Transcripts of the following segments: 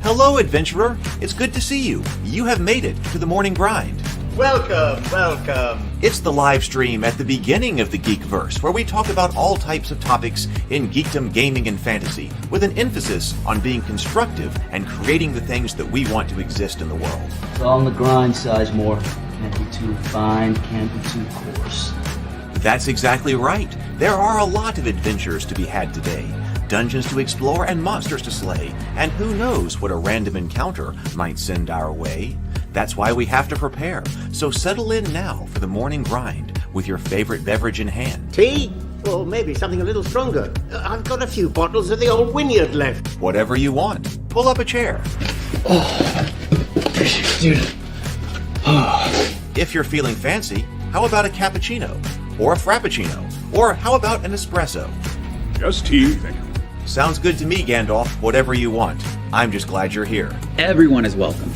Hello, adventurer. It's good to see you. You have made it to the morning grind. Welcome, welcome. It's the live stream at the beginning of the Geekverse, where we talk about all types of topics in geekdom, gaming, and fantasy, with an emphasis on being constructive and creating the things that we want to exist in the world. It's all on the grind, Sizemore. Can't be too fine, can't be too coarse. That's exactly right. There are a lot of adventures to be had today. Dungeons to explore and monsters to slay, and who knows what a random encounter might send our way. That's why we have to prepare, so settle in now for the morning grind with your favorite beverage in hand. Tea? Or maybe something a little stronger. I've got a few bottles of the old Wynyard left. Whatever you want. Pull up a chair. Dude. If you're feeling fancy, how about a cappuccino? Or a frappuccino? Or how about an espresso? Just tea, thank you. Sounds good to me, Gandalf. Whatever you want. I'm just glad you're here. Everyone is welcome.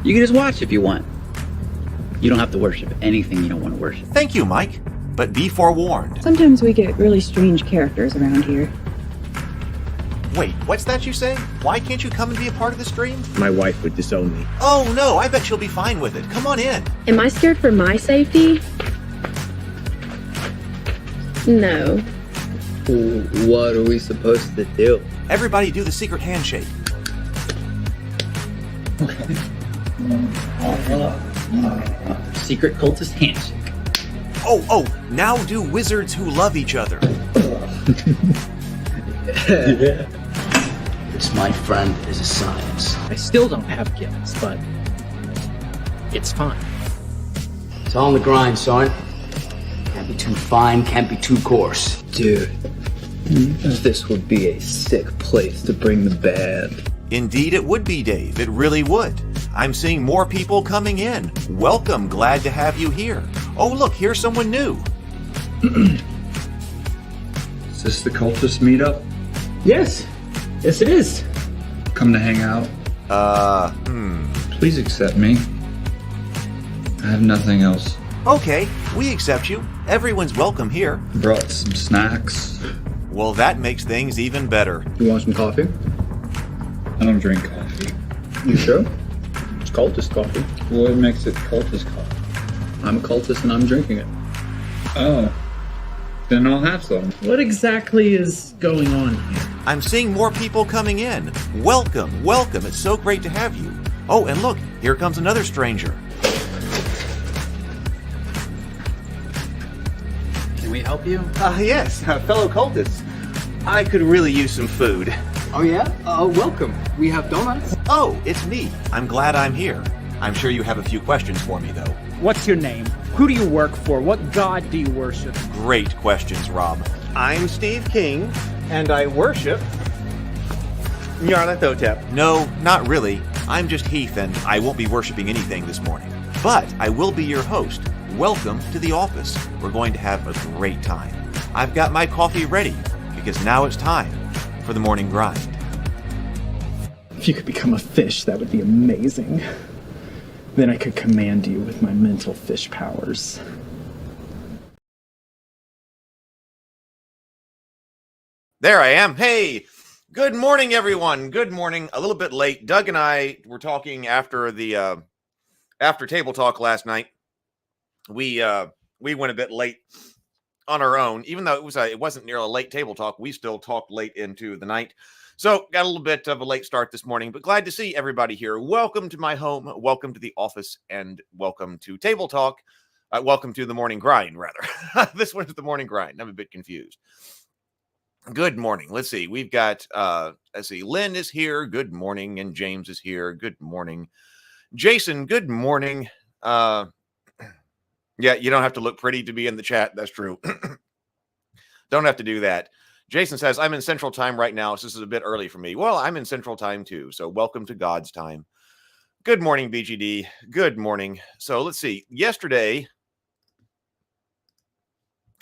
You can just watch if you want. You don't have to worship anything you don't want to worship. Thank you, Mike. But be forewarned. Sometimes we get really strange characters around here. Wait, what's that you say? Why can't you come and be a part of the stream? My wife would disown me. Oh no, I bet she'll be fine with it. Come on in. Am I scared for my safety? No. What are we supposed to do? Everybody do the secret handshake. Secret cultist handshake. Oh, now do wizards who love each other. This, my friend, is a science. I still don't have gifts, but it's fine. It's all on the grind, son. Can't be too fine, can't be too coarse. Dude, this would be a sick place to bring the band. Indeed it would be, Dave. It really would. I'm seeing more people coming in. Welcome. Glad to have you here. Oh, look, here's someone new. Is this the cultist meetup? Yes it is. Come to hang out? Please accept me. I have nothing else. Okay, we accept you. Everyone's welcome here. Brought some snacks. Well, that makes things even better. You want some coffee? I don't drink coffee. You sure? It's cultist coffee. What makes it cultist coffee? I'm a cultist and I'm drinking it. Oh. Then I'll have some. What exactly is going on here? I'm seeing more people coming in. Welcome. It's so great to have you. Oh, and look, here comes another stranger. Can we help you? Yes, fellow cultists. I could really use some food. Oh yeah? Welcome. We have donuts. Oh, it's me. I'm glad I'm here. I'm sure you have a few questions for me, though. What's your name? Who do you work for? What god do you worship? Great questions, Rob. I'm Steve King, and I worship Nyarlathotep. No, not really. I'm just Heath, and I won't be worshiping anything this morning. But I will be your host. Welcome to the office. We're going to have a great time. I've got my coffee ready, because now it's time for the morning grind. If you could become a fish, that would be amazing. Then I could command you with my mental fish powers. There I am. Hey, good morning, everyone. Good morning. A little bit late. Doug and I were talking after the after table talk last night. We went a bit late on our own, even though it wasn't near a late table talk. We still talked late into the night. So got a little bit of a late start this morning, but glad to see everybody here. Welcome to my home. Welcome to the office, and welcome to Table Talk. Welcome to the morning grind, rather. This one's the morning grind. I'm a bit confused. Good morning. Let's see. We've got, Lynn is here. Good morning. And James is here. Good morning. Jason, good morning. Yeah, you don't have to look pretty to be in the chat. That's true. Don't have to do that. Jason says, I'm in Central Time right now, so this is a bit early for me. Well, I'm in Central Time too, so welcome to God's time. Good morning, BGD. Good morning. So let's see. Yesterday,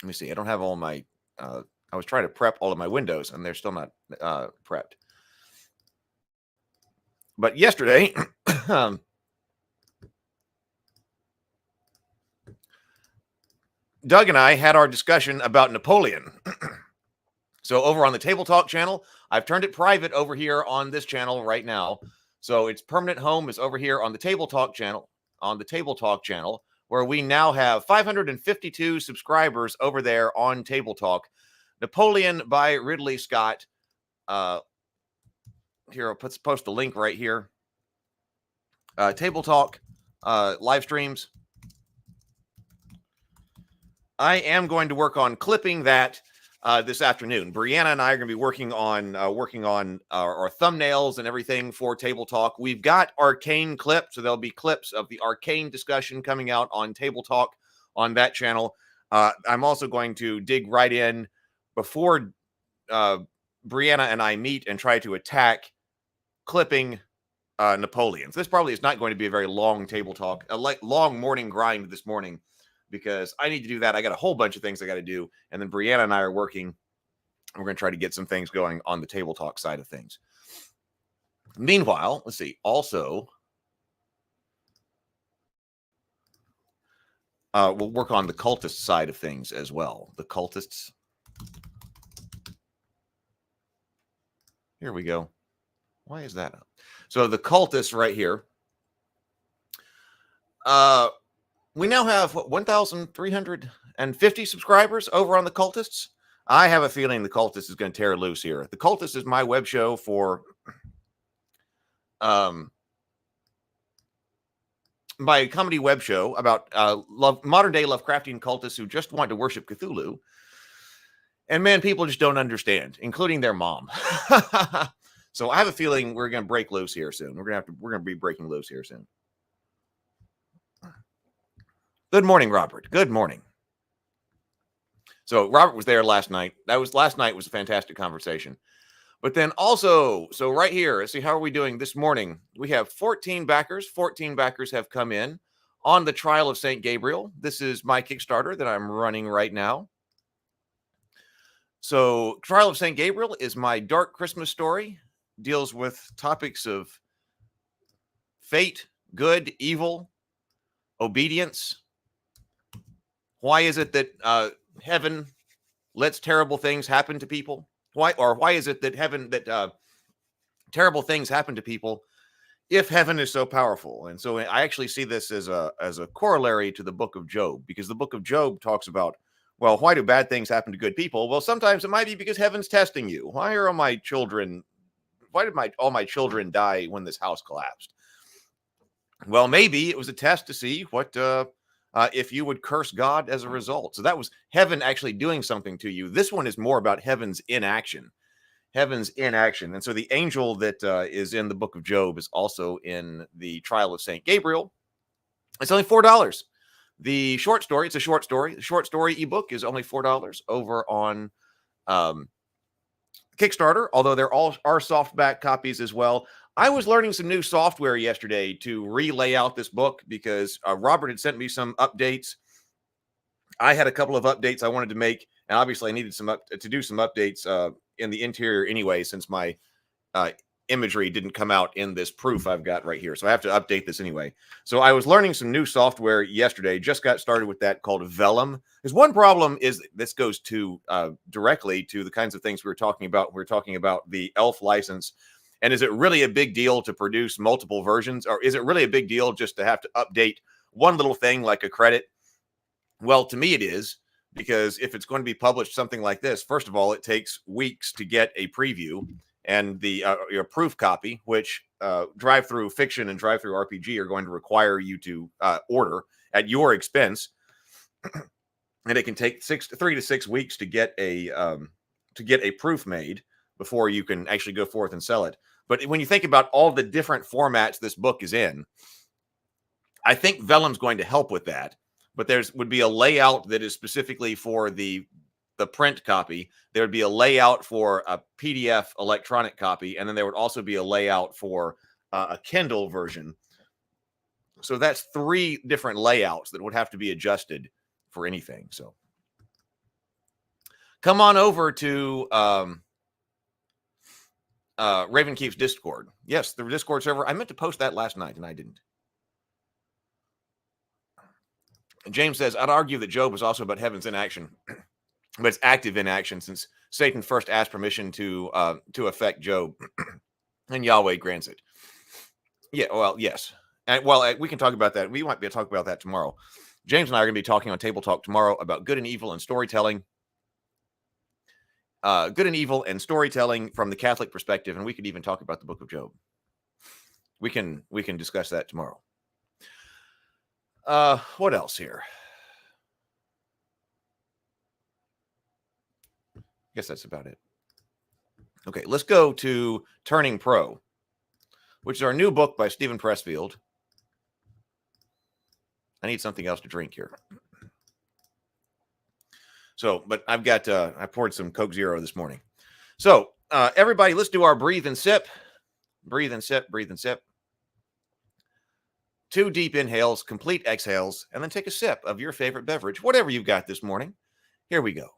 let me see. I don't have all my, I was trying to prep all of my windows, and they're still not prepped. But yesterday, Doug and I had our discussion about Napoleon. So over on the Table Talk channel, I've turned it private over here on this channel right now. So its permanent home is over here on the Table Talk channel, where we now have 552 subscribers over there on Table Talk. Napoleon by Ridley Scott. Here, I'll post a link right here. Table Talk live streams. I am going to work on clipping that this afternoon. Brianna and I are going to be working on our thumbnails and everything for Table Talk. We've got Arcane clips, so there'll be clips of the Arcane discussion coming out on Table Talk on that channel. I'm also going to dig right in before Brianna and I meet and try to attack clipping Napoleons. This probably is not going to be a very long Table Talk, a long morning grind this morning, because I need to do that. I got a whole bunch of things I got to do. And then Brianna and I are working. We're going to try to get some things going on the Table Talk side of things. Meanwhile, let's see. Also, we'll work on the cultist side of things as well. The cultists. Here we go. Why is that up? So the cultists right here. We now have 1,350 subscribers over on the cultists. I have a feeling the cultist is going to tear loose here. The cultist is my web show for my comedy web show about modern day Lovecraftian cultists who just want to worship Cthulhu. And man, people just don't understand, including their mom. So I have a feeling we're going to break loose here soon. We're going to be breaking loose here soon. Good morning, Robert. Good morning. So Robert was there last night. Last night was a fantastic conversation. But then also, so right here, let's see, how are we doing this morning? We have 14 backers. 14 backers have come in on the Trial of St. Gabriel. This is my Kickstarter that I'm running right now. So Trial of St. Gabriel is my dark Christmas story. Deals with topics of fate, good, evil, obedience. Why is it that heaven lets terrible things happen to people? Why is it that terrible things happen to people if heaven is so powerful? And so I actually see this as a corollary to the book of Job, because the book of Job talks about, well, why do bad things happen to good people? Well, sometimes it might be because heaven's testing you. Why did all my children die when this house collapsed? Well, maybe it was a test to see what if you would curse God as a result. So that was heaven actually doing something to you. This one is more about heaven's inaction. Heaven's inaction. And so the angel that is in the book of Job is also in the Trial of St. Gabriel. It's only $4. The short story, it's a short story. The short story ebook is only $4 over on Kickstarter, although there are softback copies as well. I was learning some new software yesterday to relay out this book because Robert had sent me some updates. I had a couple of updates I wanted to make, and obviously I needed to do some updates in the interior anyway, since my imagery didn't come out in this proof I've got right here. So I have to update this anyway. So I was learning some new software yesterday, just got started with that, called Vellum. There's one problem is this goes to directly to the kinds of things we were talking about. We're talking about the ELF license. And is it really a big deal to produce multiple versions? Or is it really a big deal just to have to update one little thing like a credit? Well, to me it is, because if it's going to be published something like this, first of all, it takes weeks to get a preview and the your proof copy, which Drive-Thru Fiction and Drive-Thru RPG are going to require you to order at your expense. And it can take 3 to 6 weeks to get a proof made before you can actually go forth and sell it. But when you think about all the different formats this book is in, I think Vellum's going to help with that. But would be a layout that is specifically for the print copy. There would be a layout for a PDF electronic copy, and then there would also be a layout for a Kindle version. So that's 3 different layouts that would have to be adjusted for anything. So come on over to Ravenkeef's Discord. Yes, the Discord server. I meant to post that last night, and I didn't. James says, I'd argue that Job was also about heaven's inaction. but it's active inaction since Satan first asked permission to affect Job, and Yahweh grants it. Yeah, well, yes. And we can talk about that. We might be able to talk about that tomorrow. James and I are going to be talking on Table Talk tomorrow about good and evil and storytelling. Good and evil and storytelling from the Catholic perspective, and we could even talk about the Book of Job. We can discuss that tomorrow. What else here? I guess that's about it. Okay, let's go to Turning Pro, which is our new book by Stephen Pressfield. I need something else to drink here. So, but I've got, I poured some Coke Zero this morning. So, everybody, let's do our breathe and sip. Breathe and sip, breathe and sip. 2 deep inhales, complete exhales, and then take a sip of your favorite beverage, whatever you've got this morning. Here we go.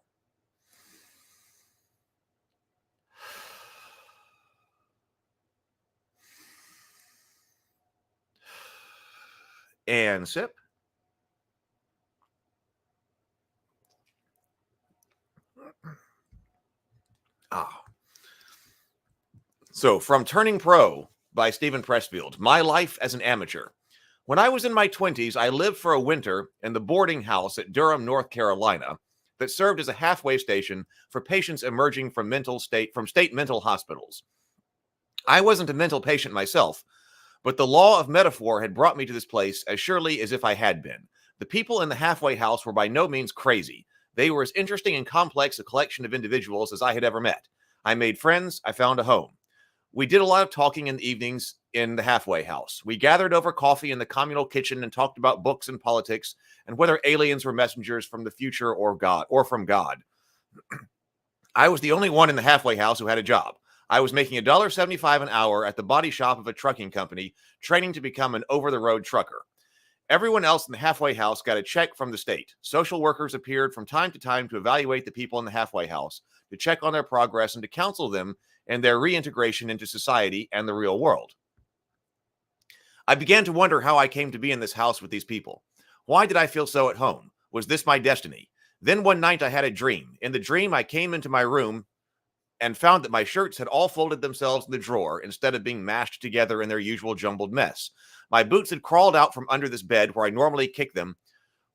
And sip. So, from Turning Pro by Stephen Pressfield, My Life as an Amateur. When I was in my 20s, I lived for a winter in the boarding house at Durham, North Carolina, that served as a halfway station for patients emerging from state mental hospitals. I wasn't a mental patient myself, but the law of metaphor had brought me to this place as surely as if I had been. The people in the halfway house were by no means crazy. They were as interesting and complex a collection of individuals as I had ever met. I made friends. I found a home. We did a lot of talking in the evenings in the halfway house. We gathered over coffee in the communal kitchen and talked about books and politics and whether aliens were messengers from the future or from God. I was the only one in the halfway house who had a job. I was making $1.75 an hour at the body shop of a trucking company, training to become an over-the-road trucker. Everyone else in the halfway house got a check from the state. Social workers appeared from time to time to evaluate the people in the halfway house, to check on their progress, and to counsel them in their reintegration into society and the real world. I began to wonder how I came to be in this house with these people. Why did I feel so at home? Was this my destiny? Then one night I had a dream. In the dream, I came into my room and found that my shirts had all folded themselves in the drawer instead of being mashed together in their usual jumbled mess. My boots had crawled out from under this bed where I normally kick them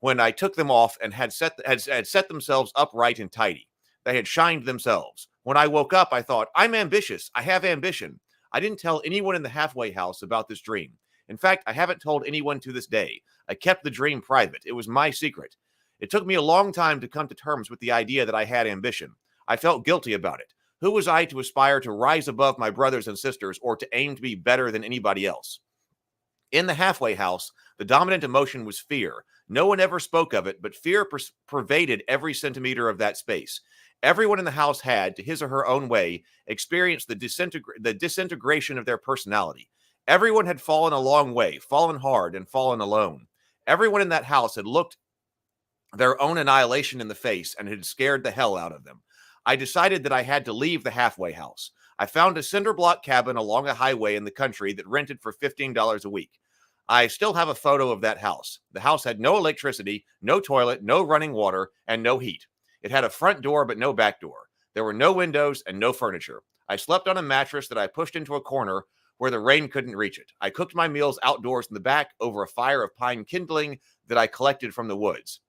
when I took them off and had set themselves upright and tidy. They had shined themselves. When I woke up, I thought, I'm ambitious. I have ambition. I didn't tell anyone in the halfway house about this dream. In fact, I haven't told anyone to this day. I kept the dream private. It was my secret. It took me a long time to come to terms with the idea that I had ambition. I felt guilty about it. Who was I to aspire to rise above my brothers and sisters or to aim to be better than anybody else? In the halfway house, the dominant emotion was fear. No one ever spoke of it, but fear pervaded every centimeter of that space. Everyone in the house had, to his or her own way, experienced the disintegration of their personality. Everyone had fallen a long way, fallen hard, and fallen alone. Everyone in that house had looked their own annihilation in the face and had scared the hell out of them. I decided that I had to leave the halfway house. I found a cinder block cabin along a highway in the country that rented for $15 a week. I still have a photo of that house. The house had no electricity, no toilet, no running water, and no heat. It had a front door but no back door. There were no windows and no furniture. I slept on a mattress that I pushed into a corner where the rain couldn't reach it. I cooked my meals outdoors in the back over a fire of pine kindling that I collected from the woods.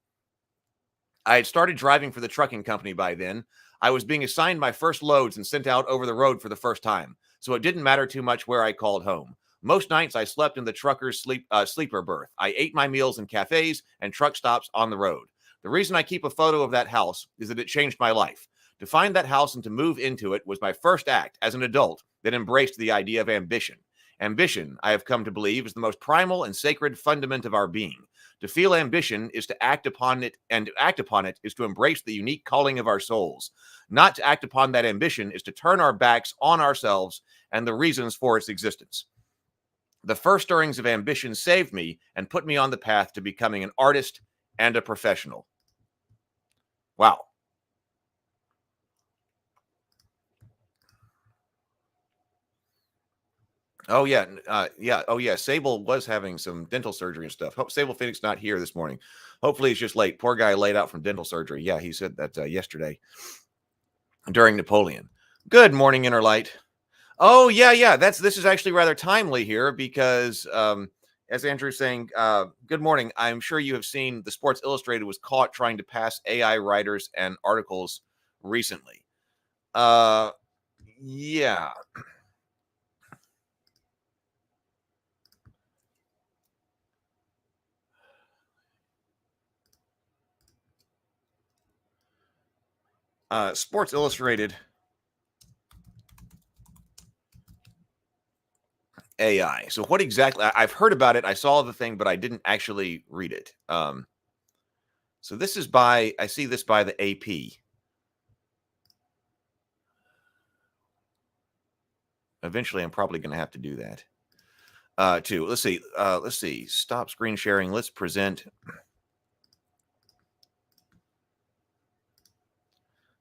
I had started driving for the trucking company by then. I was being assigned my first loads and sent out over the road for the first time, so it didn't matter too much where I called home. Most nights I slept in the trucker's sleeper berth. I ate my meals in cafes and truck stops on the road. The reason I keep a photo of that house is that it changed my life. To find that house and to move into it was my first act as an adult that embraced the idea of ambition. Ambition, I have come to believe, is the most primal and sacred fundament of our being. To feel ambition is to act upon it, and to act upon it is to embrace the unique calling of our souls. Not to act upon that ambition is to turn our backs on ourselves and the reasons for its existence. The first stirrings of ambition saved me and put me on the path to becoming an artist and a professional. Wow. Oh yeah, yeah. Oh yeah. Sable was having some dental surgery and stuff. Hope Sable Phoenix not here this morning. Hopefully he's just late. Poor guy laid out from dental surgery. Yeah, he said that yesterday during Napoleon. Good morning, Inner Light. Oh yeah, yeah. This is actually rather timely here because as Andrew's saying, good morning. I'm sure you have seen the Sports Illustrated was caught trying to pass AI writers and articles recently. Yeah. Sports Illustrated AI. So what exactly? I've heard about it. I saw the thing, but I didn't actually read it. So this is by, I see this by the AP. Eventually, I'm probably going to have to do that too. Let's see. Let's see. Stop screen sharing. Let's present.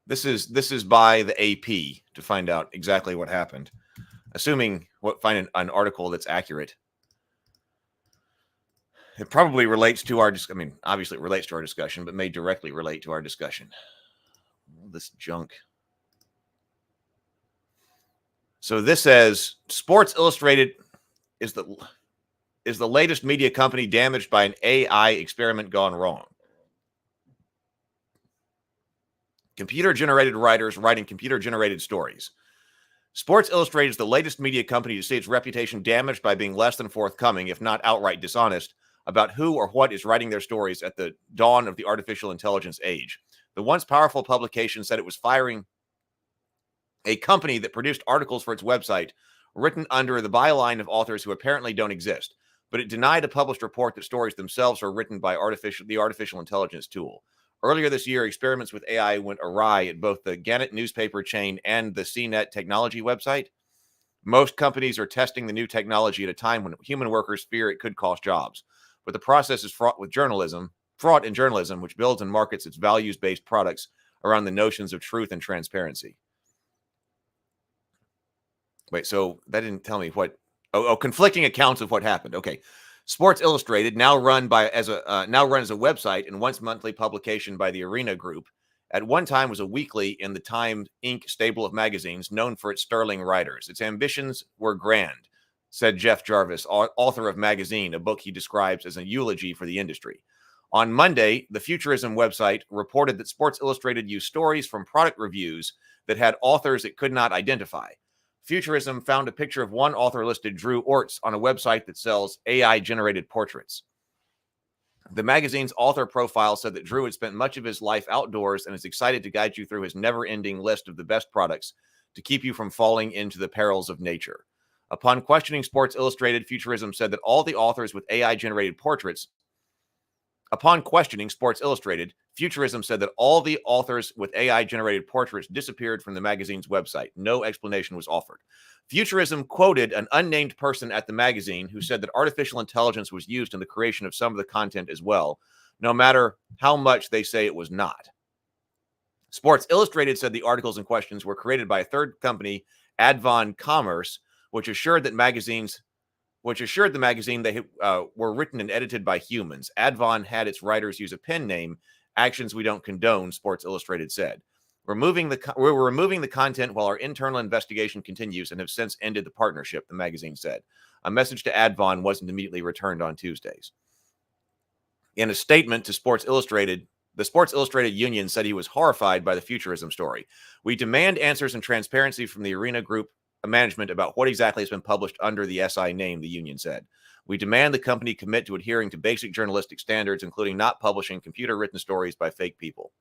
This is by the AP to find out exactly what happened. Assuming find an article that's accurate. It probably relates to our. I mean, obviously it relates to our discussion, but may directly relate to our discussion. This junk. So this says Sports Illustrated is the latest media company damaged by an AI experiment gone wrong. Computer-generated writers writing computer-generated stories. Sports Illustrated is the latest media company to see its reputation damaged by being less than forthcoming, if not outright dishonest, about who or what is writing their stories at the dawn of the artificial intelligence age. The once powerful publication said it was firing a company that produced articles for its website written under the byline of authors who apparently don't exist, but it denied a published report that stories themselves were written by the artificial intelligence tool. Earlier this year, experiments with AI went awry at both the Gannett newspaper chain and the CNET technology website. Most companies are testing the new technology at a time when human workers fear it could cost jobs. But the process is fraught in journalism, which builds and markets its values-based products around the notions of truth and transparency. Wait, so that didn't tell me what. Conflicting accounts of what happened. Okay, Sports Illustrated now runs as a website and once monthly publication by the Arena Group. At one time was a weekly in the Time Inc. stable of magazines, known for its sterling writers. Its ambitions were grand, said Jeff Jarvis, author of Magazine, a book he describes as a eulogy for the industry. On Monday, the Futurism website reported that Sports Illustrated used stories from product reviews that had authors it could not identify. Futurism found a picture of one author listed Drew Orts on a website that sells AI-generated portraits. The magazine's author profile said that Drew had spent much of his life outdoors and is excited to guide you through his never-ending list of the best products to keep you from falling into the perils of nature. Upon questioning Sports Illustrated, Futurism said that all the authors with AI-generated portraits Upon questioning Sports Illustrated, Futurism said that all the authors with AI-generated portraits disappeared from the magazine's website. No explanation was offered. Futurism quoted an unnamed person at the magazine who said that artificial intelligence was used in the creation of some of the content as well, no matter how much they say it was not. Sports Illustrated said the articles in questions were created by a third company, Advon Commerce, which assured the magazine they were written and edited by humans. Advon had its writers use a pen name, actions we don't condone, Sports Illustrated said. We're removing the content while our internal investigation continues and have since ended the partnership, the magazine said. A message to Advon wasn't immediately returned on Tuesdays. In a statement to Sports Illustrated, the Sports Illustrated union said he was horrified by the Futurism story. We demand answers and transparency from the Arena Group management about what exactly has been published under the SI name, the union said. We demand the company commit to adhering to basic journalistic standards, including not publishing computer-written stories by fake people.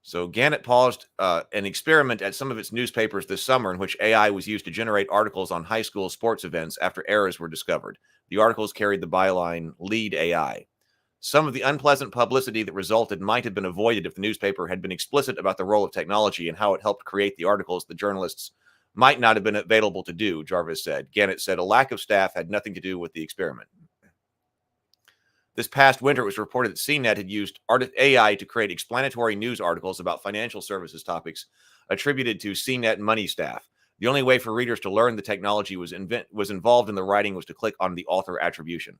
So Gannett paused an experiment at some of its newspapers this summer in which AI was used to generate articles on high school sports events after errors were discovered. The articles carried the byline, Lead AI. Some of the unpleasant publicity that resulted might have been avoided if the newspaper had been explicit about the role of technology and how it helped create the articles the journalists might not have been available to do, Jarvis said. Gannett said a lack of staff had nothing to do with the experiment. This past winter, it was reported that CNET had used AI to create explanatory news articles about financial services topics attributed to CNET money staff. The only way for readers to learn the technology was involved in the writing was to click on the author attribution.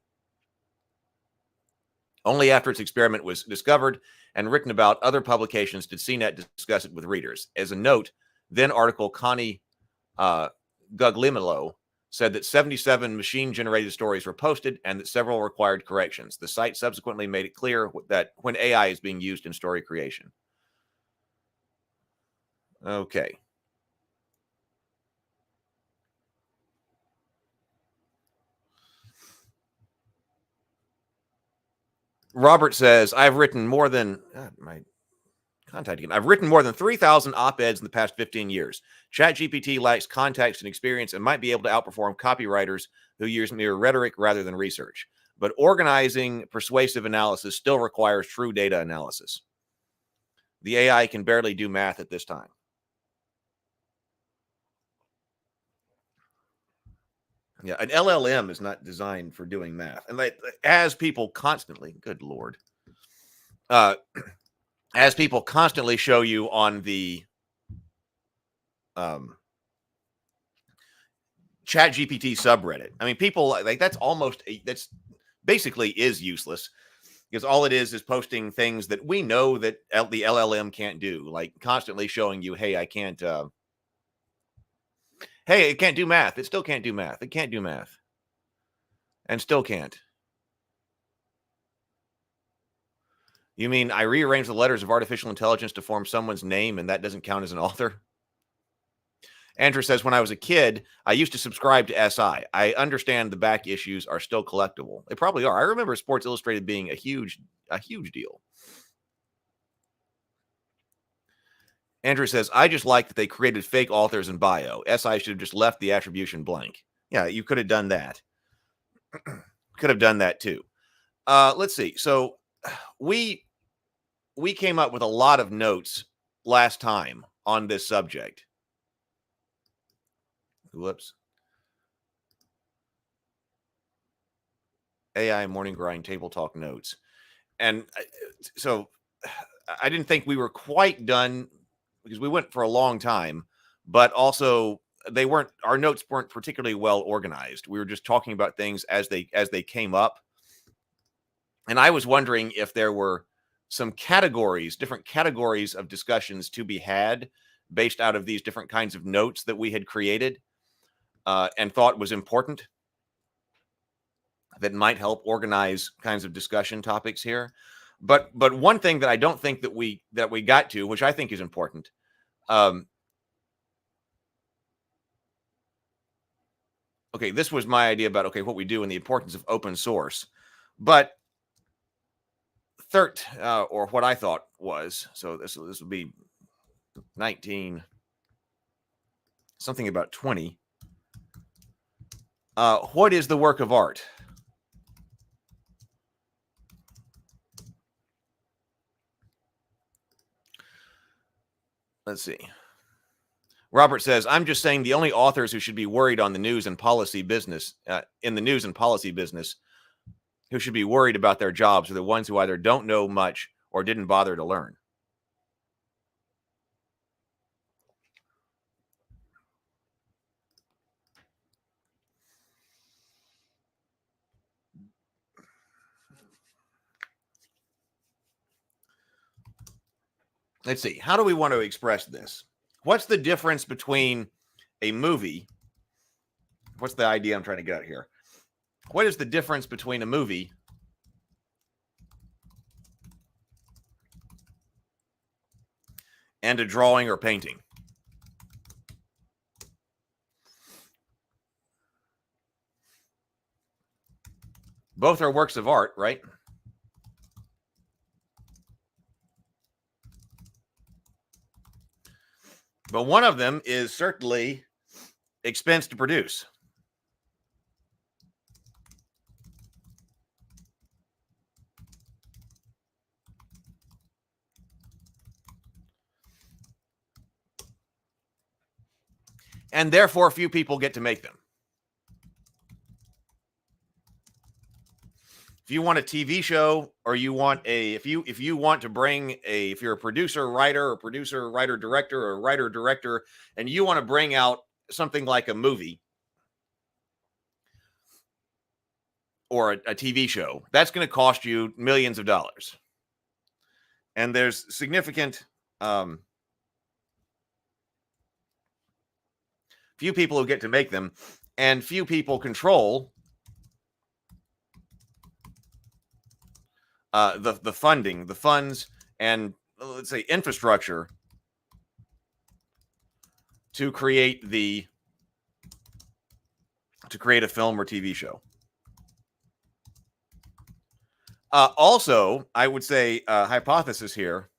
Only after its experiment was discovered and written about, other publications did CNET discuss it with readers. As a note, then article Connie Guglielmo said that 77 machine-generated stories were posted and that several required corrections. The site subsequently made it clear that when AI is being used in story creation. Okay. Robert says, I've written more than my contact again. I've written more than 3,000 op-eds in the past 15 years. ChatGPT lacks context and experience and might be able to outperform copywriters who use mere rhetoric rather than research. But organizing persuasive analysis still requires true data analysis. The AI can barely do math at this time. Yeah, an LLM is not designed for doing math. And as people constantly, good Lord, as people constantly show you on the ChatGPT subreddit. I mean, people like that's basically is useless because all it is posting things that we know that the LLM can't do, like constantly showing you, hey, I can't, hey, it can't do math. It still can't do math. It can't do math. And still can't. You mean I rearrange the letters of artificial intelligence to form someone's name and that doesn't count as an author? Andrew says, when I was a kid, I used to subscribe to SI. I understand the back issues are still collectible. They probably are. I remember Sports Illustrated being a huge deal. Andrew says, I just like that they created fake authors in bio. SI should have just left the attribution blank. Yeah, you could have done that. Could have done that too. Let's see. So we came up with a lot of notes last time on this subject. Whoops. AI morning grind table talk notes. And so I didn't think we were quite done because we went for a long time, but also our notes weren't particularly well organized. We were just talking about things as they came up. And I was wondering if there were some categories, different categories of discussions to be had based out of these different kinds of notes that we had created. And thought was important that might help organize kinds of discussion topics here. But one thing that I don't think that we got to, which I think is important, okay, this was my idea about what we do and the importance of open source, but or what I thought was, so this will be 19 something about 20. What is the work of art? Let's see. Robert says, I'm just saying the only authors who should be worried on the news and policy business, in the news and policy business, who should be worried about their jobs are the ones who either don't know much or didn't bother to learn. Let's see. How do we want to express this? What's the difference between a movie? What's the idea I'm trying to get at here? What is the difference between a movie and a drawing or painting? Both are works of art, right? But one of them is certainly expense to produce. And therefore, few people get to make them. If you want a TV show, or you want if you want to bring if you're a producer, writer, director, or writer, director, and you want to bring out something like a movie or a TV show, that's going to cost you millions of dollars. And there's significant few people who get to make them, and few people control the funding, the funds, and let's say infrastructure to create a film or TV show. Also, I would say hypothesis here: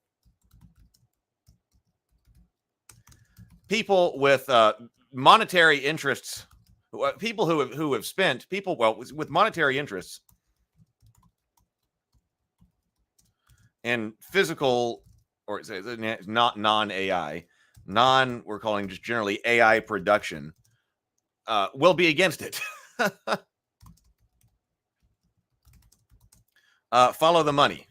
people with monetary interests, people who have spent with monetary interests in physical, or not non-AI, we're calling just generally AI production, will be against it. Follow the money.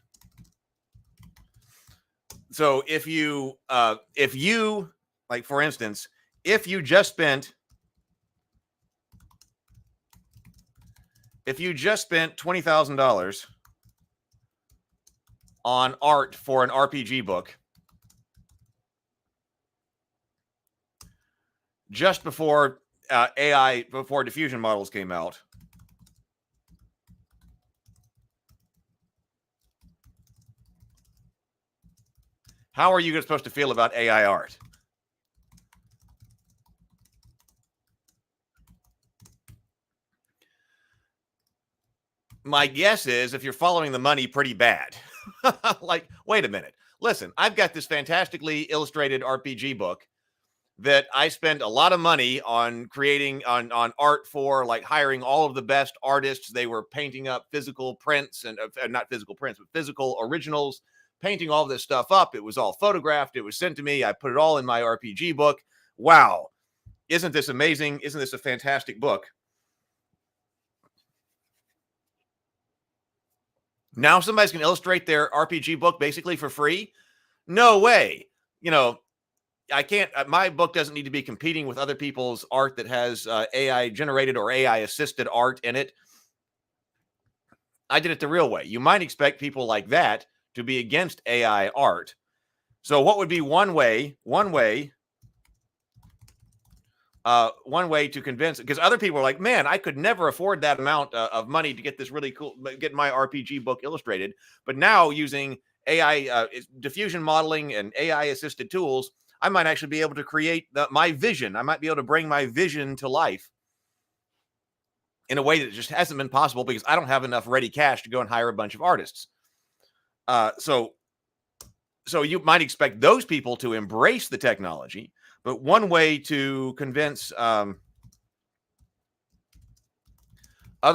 So if you like, for instance, if you just spent $20,000 on art for an RPG book just before before diffusion models came out, how are you supposed to feel about AI art? My guess is, if you're following the money, pretty bad. Like, wait a minute. Listen, I've got this fantastically illustrated RPG book that I spent a lot of money on creating on art for, like hiring all of the best artists. They were painting up physical prints and not physical prints, but physical originals, painting all this stuff up. It was all photographed. It was sent to me. I put it all in my RPG book. Wow. Isn't this amazing? Isn't this a fantastic book? Now somebody's going to illustrate their RPG book basically for free? No way. You know, I can't, my book doesn't need to be competing with other people's art that has AI generated or AI assisted art in it. I did it the real way. You might expect people like that to be against AI art. So what would be one way to convince, because other people are like, man, I could never afford that amount of money to get this really cool, get my RPG book illustrated. But now using AI diffusion modeling and AI assisted tools, I might actually be able to create my vision. I might be able to bring my vision to life in a way that just hasn't been possible because I don't have enough ready cash to go and hire a bunch of artists. So you might expect those people to embrace the technology. But one way to convince other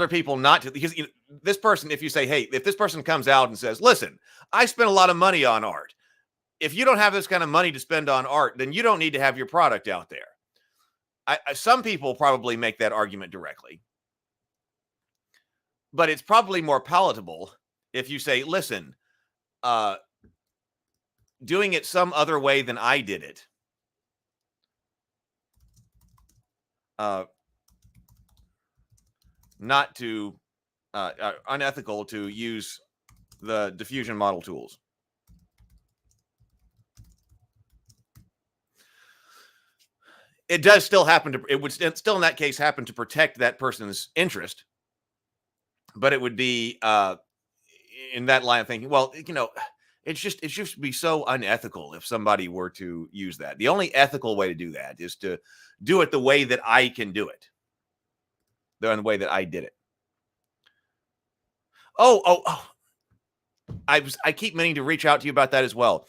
people not to, because this person, if you say, hey, if this person comes out and says, listen, I spent a lot of money on art. If you don't have this kind of money to spend on art, then you don't need to have your product out there. Some people probably make that argument directly. But it's probably more palatable if you say, listen, doing it some other way than I did it, not to unethical to use the diffusion model tools. It does still happen to, it would still in that case happen to protect that person's interest, but it would be in that line of thinking, well, it's just be so unethical if somebody were to use that. The only ethical way to do that is to do it the way that I can do it, the way that I did it. Oh! I keep meaning to reach out to you about that as well.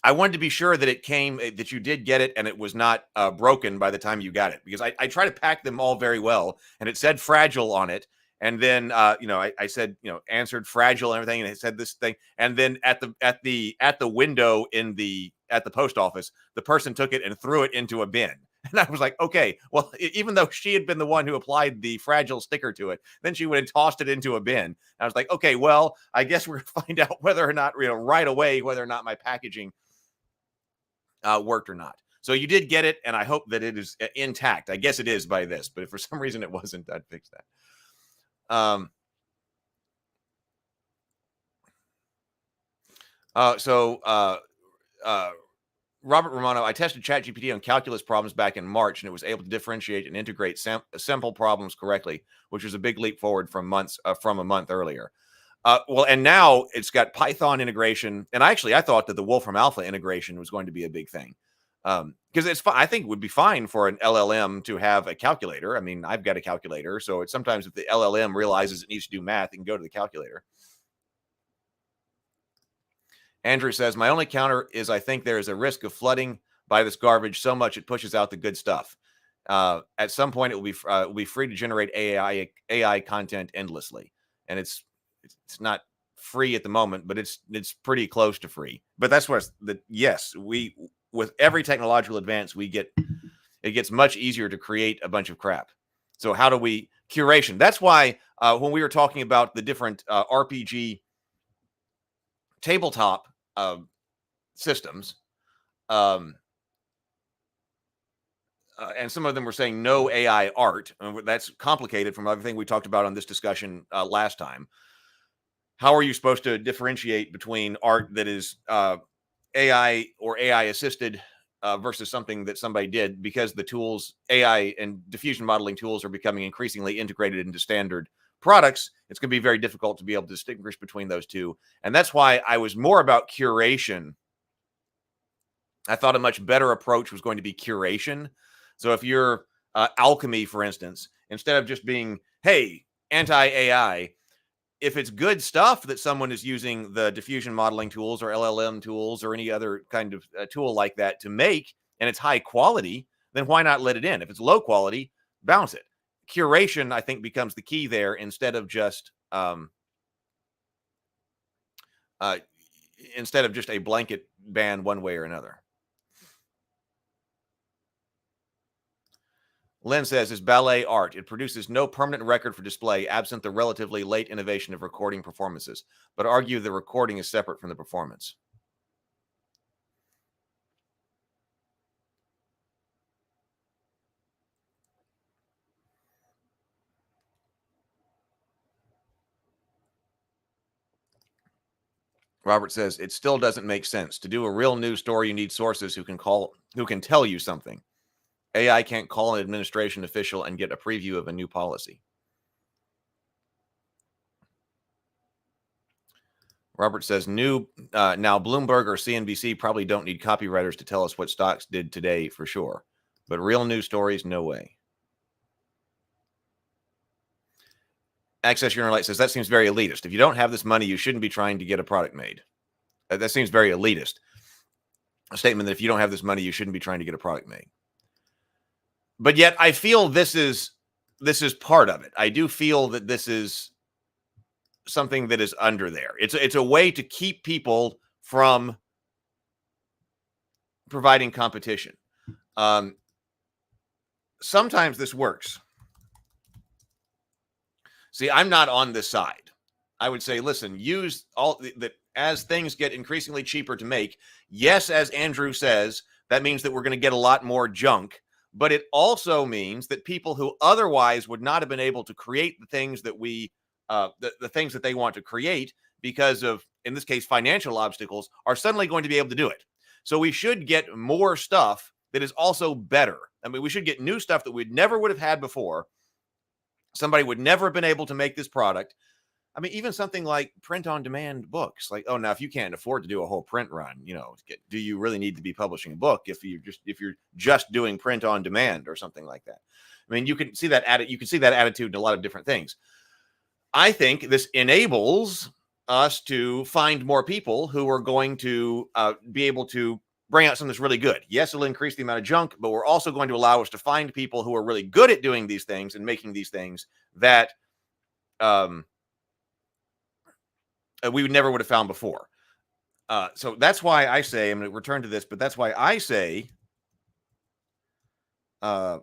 I wanted to be sure that it came, that you did get it, and it was not broken by the time you got it, because I try to pack them all very well, and it said fragile on it. And then, I said, answered fragile and everything. And it said this thing. And then at the window at the post office, the person took it and threw it into a bin. And I was like, okay, well, even though she had been the one who applied the fragile sticker to it, then she went and tossed it into a bin. And I was like, okay, well, I guess we're going to find out whether or not, right away, whether or not my packaging worked or not. So you did get it, and I hope that it is intact. I guess it is by this, but if for some reason it wasn't, I'd fix that. Robert Romano, I tested ChatGPT on calculus problems back in March, and it was able to differentiate and integrate simple problems correctly, which was a big leap forward from a month earlier. Well, and now it's got Python integration, and I thought that the Wolfram Alpha integration was going to be a big thing, because I think it would be fine for an LLM to have a calculator. I mean, I've got a calculator, so it's sometimes if the LLM realizes it needs to do math, it can go to the calculator. Andrew says, my only counter is I think there is a risk of flooding by this garbage so much it pushes out the good stuff. At some point, it will be free to generate AI content endlessly, and it's not free at the moment, but it's pretty close to free. But that's where with every technological advance it gets much easier to create a bunch of crap. So how do we curation? That's why when we were talking about the different RPG tabletop systems, and some of them were saying no AI art. That's complicated from everything we talked about on this discussion last time. How are you supposed to differentiate between art that is AI or AI assisted versus something that somebody did? Because the tools, AI and diffusion modeling tools, are becoming increasingly integrated into standard products. It's going to be very difficult to be able to distinguish between those two. And that's why I was more about curation. I thought a much better approach was going to be curation. So if you're alchemy, for instance, instead of just being, hey, anti-AI, if it's good stuff that someone is using the diffusion modeling tools or LLM tools or any other kind of tool like that to make, and it's high quality, then why not let it in? If it's low quality, bounce it. Curation, I think, becomes the key there instead of just a blanket ban one way or another. Lynn says, is ballet art. It produces no permanent record for display absent the relatively late innovation of recording performances, but argue the recording is separate from the performance. Robert says, it still doesn't make sense. To do a real news story, you need sources who can tell you something. AI can't call an administration official and get a preview of a new policy. Robert says, now Bloomberg or CNBC probably don't need copywriters to tell us what stocks did today for sure. But real news stories, no way. Access Your Light says, that seems very elitist. If you don't have this money, you shouldn't be trying to get a product made. That seems very elitist. A statement that if you don't have this money, you shouldn't be trying to get a product made. But yet I feel this is part of it. I do feel that this is something that is under there. It's a way to keep people from providing competition. Sometimes this works. See, I'm not on this side. I would say, listen, use all that as things get increasingly cheaper to make. Yes, as Andrew says, that means that we're going to get a lot more junk. But it also means that people who otherwise would not have been able to create the things that the things that they want to create because of, in this case, financial obstacles, are suddenly going to be able to do it. So we should get more stuff that is also better. I mean, we should get new stuff that we never would have had before. Somebody would never have been able to make this product. I mean, even something like print-on-demand books. Like, oh, now if you can't afford to do a whole print run, do you really need to be publishing a book if you're just doing print-on-demand or something like that? I mean, you can see that attitude in a lot of different things. I think this enables us to find more people who are going to be able to bring out something that's really good. Yes, it'll increase the amount of junk, but we're also going to allow us to find people who are really good at doing these things and making these things that we never would have found before. So that's why I say, I'm going to return to this, but that's why I say, I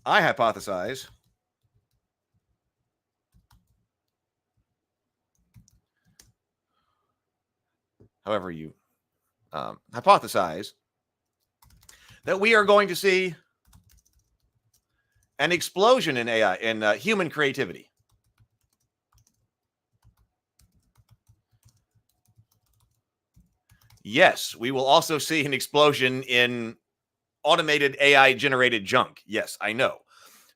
hypothesize however you hypothesize that we are going to see an explosion in AI, in human creativity. Yes, we will also see an explosion in automated AI generated junk. Yes, I know.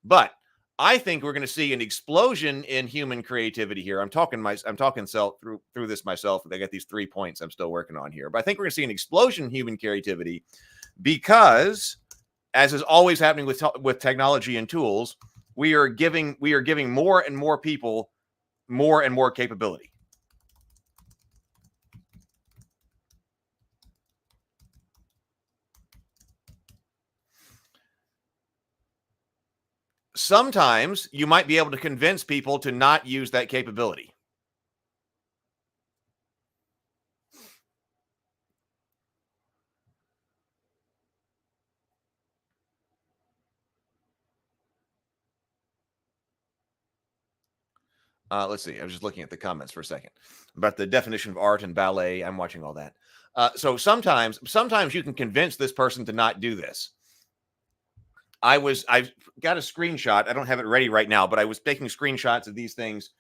But I think we're going to see an explosion in human creativity here. I'm talking through this myself. I got these 3 points I'm still working on here. But I think we're going to see an explosion in human creativity because, as is always happening with technology and tools, we are giving more and more people more and more capability. Sometimes you might be able to convince people to not use that capability. Let's see. I was just looking at the comments for a second about the definition of art and ballet. I'm watching all that. So sometimes you can convince this person to not do this. I've got a screenshot. I don't have it ready right now, but I was taking screenshots of these things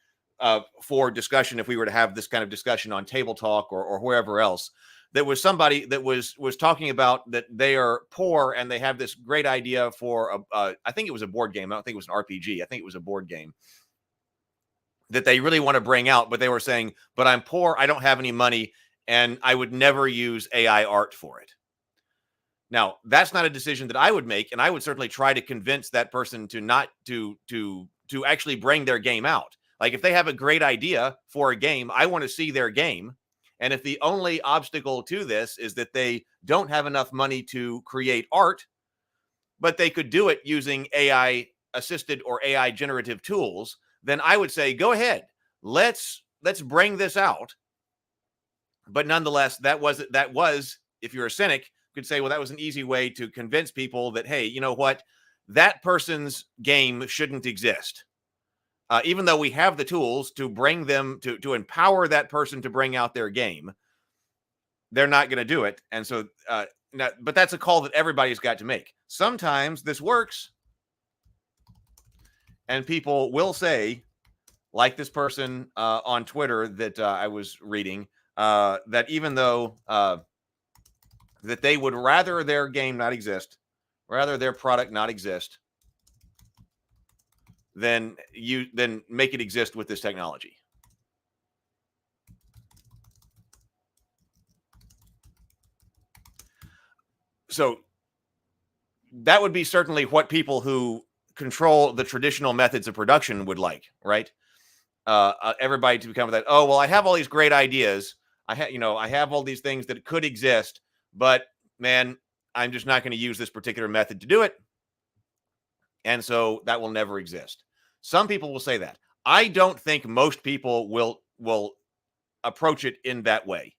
for discussion. If we were to have this kind of discussion on Table Talk or wherever else, there was somebody that was talking about that they are poor and they have this great idea for I think it was a board game. I don't think it was an RPG. I think it was a board game that they really want to bring out, but they were saying, but I'm poor, I don't have any money, and I would never use AI art for it. Now, that's not a decision that I would make, and I would certainly try to convince that person to not to actually bring their game out. Like if they have a great idea for a game, I want to see their game. And if the only obstacle to this is that they don't have enough money to create art, but they could do it using AI assisted or AI generative tools, then I would say, go ahead, let's bring this out. But nonetheless, that was, if you're a cynic, you could say, well, that was an easy way to convince people that, hey, you know what, that person's game shouldn't exist. Even though we have the tools to bring them to empower that person to bring out their game, they're not going to do it. And so, but that's a call that everybody's got to make. Sometimes this works. And people will say, like this person on Twitter that I was reading, that even though that they would rather their game not exist, rather their product not exist, than make it exist with this technology. So that would be certainly what people who control the traditional methods of production would like, right? Everybody to become that. Oh, well, I have all these great ideas. I have all these things that could exist, but man, I'm just not going to use this particular method to do it. And so that will never exist. Some people will say that. I don't think most people will approach it in that way.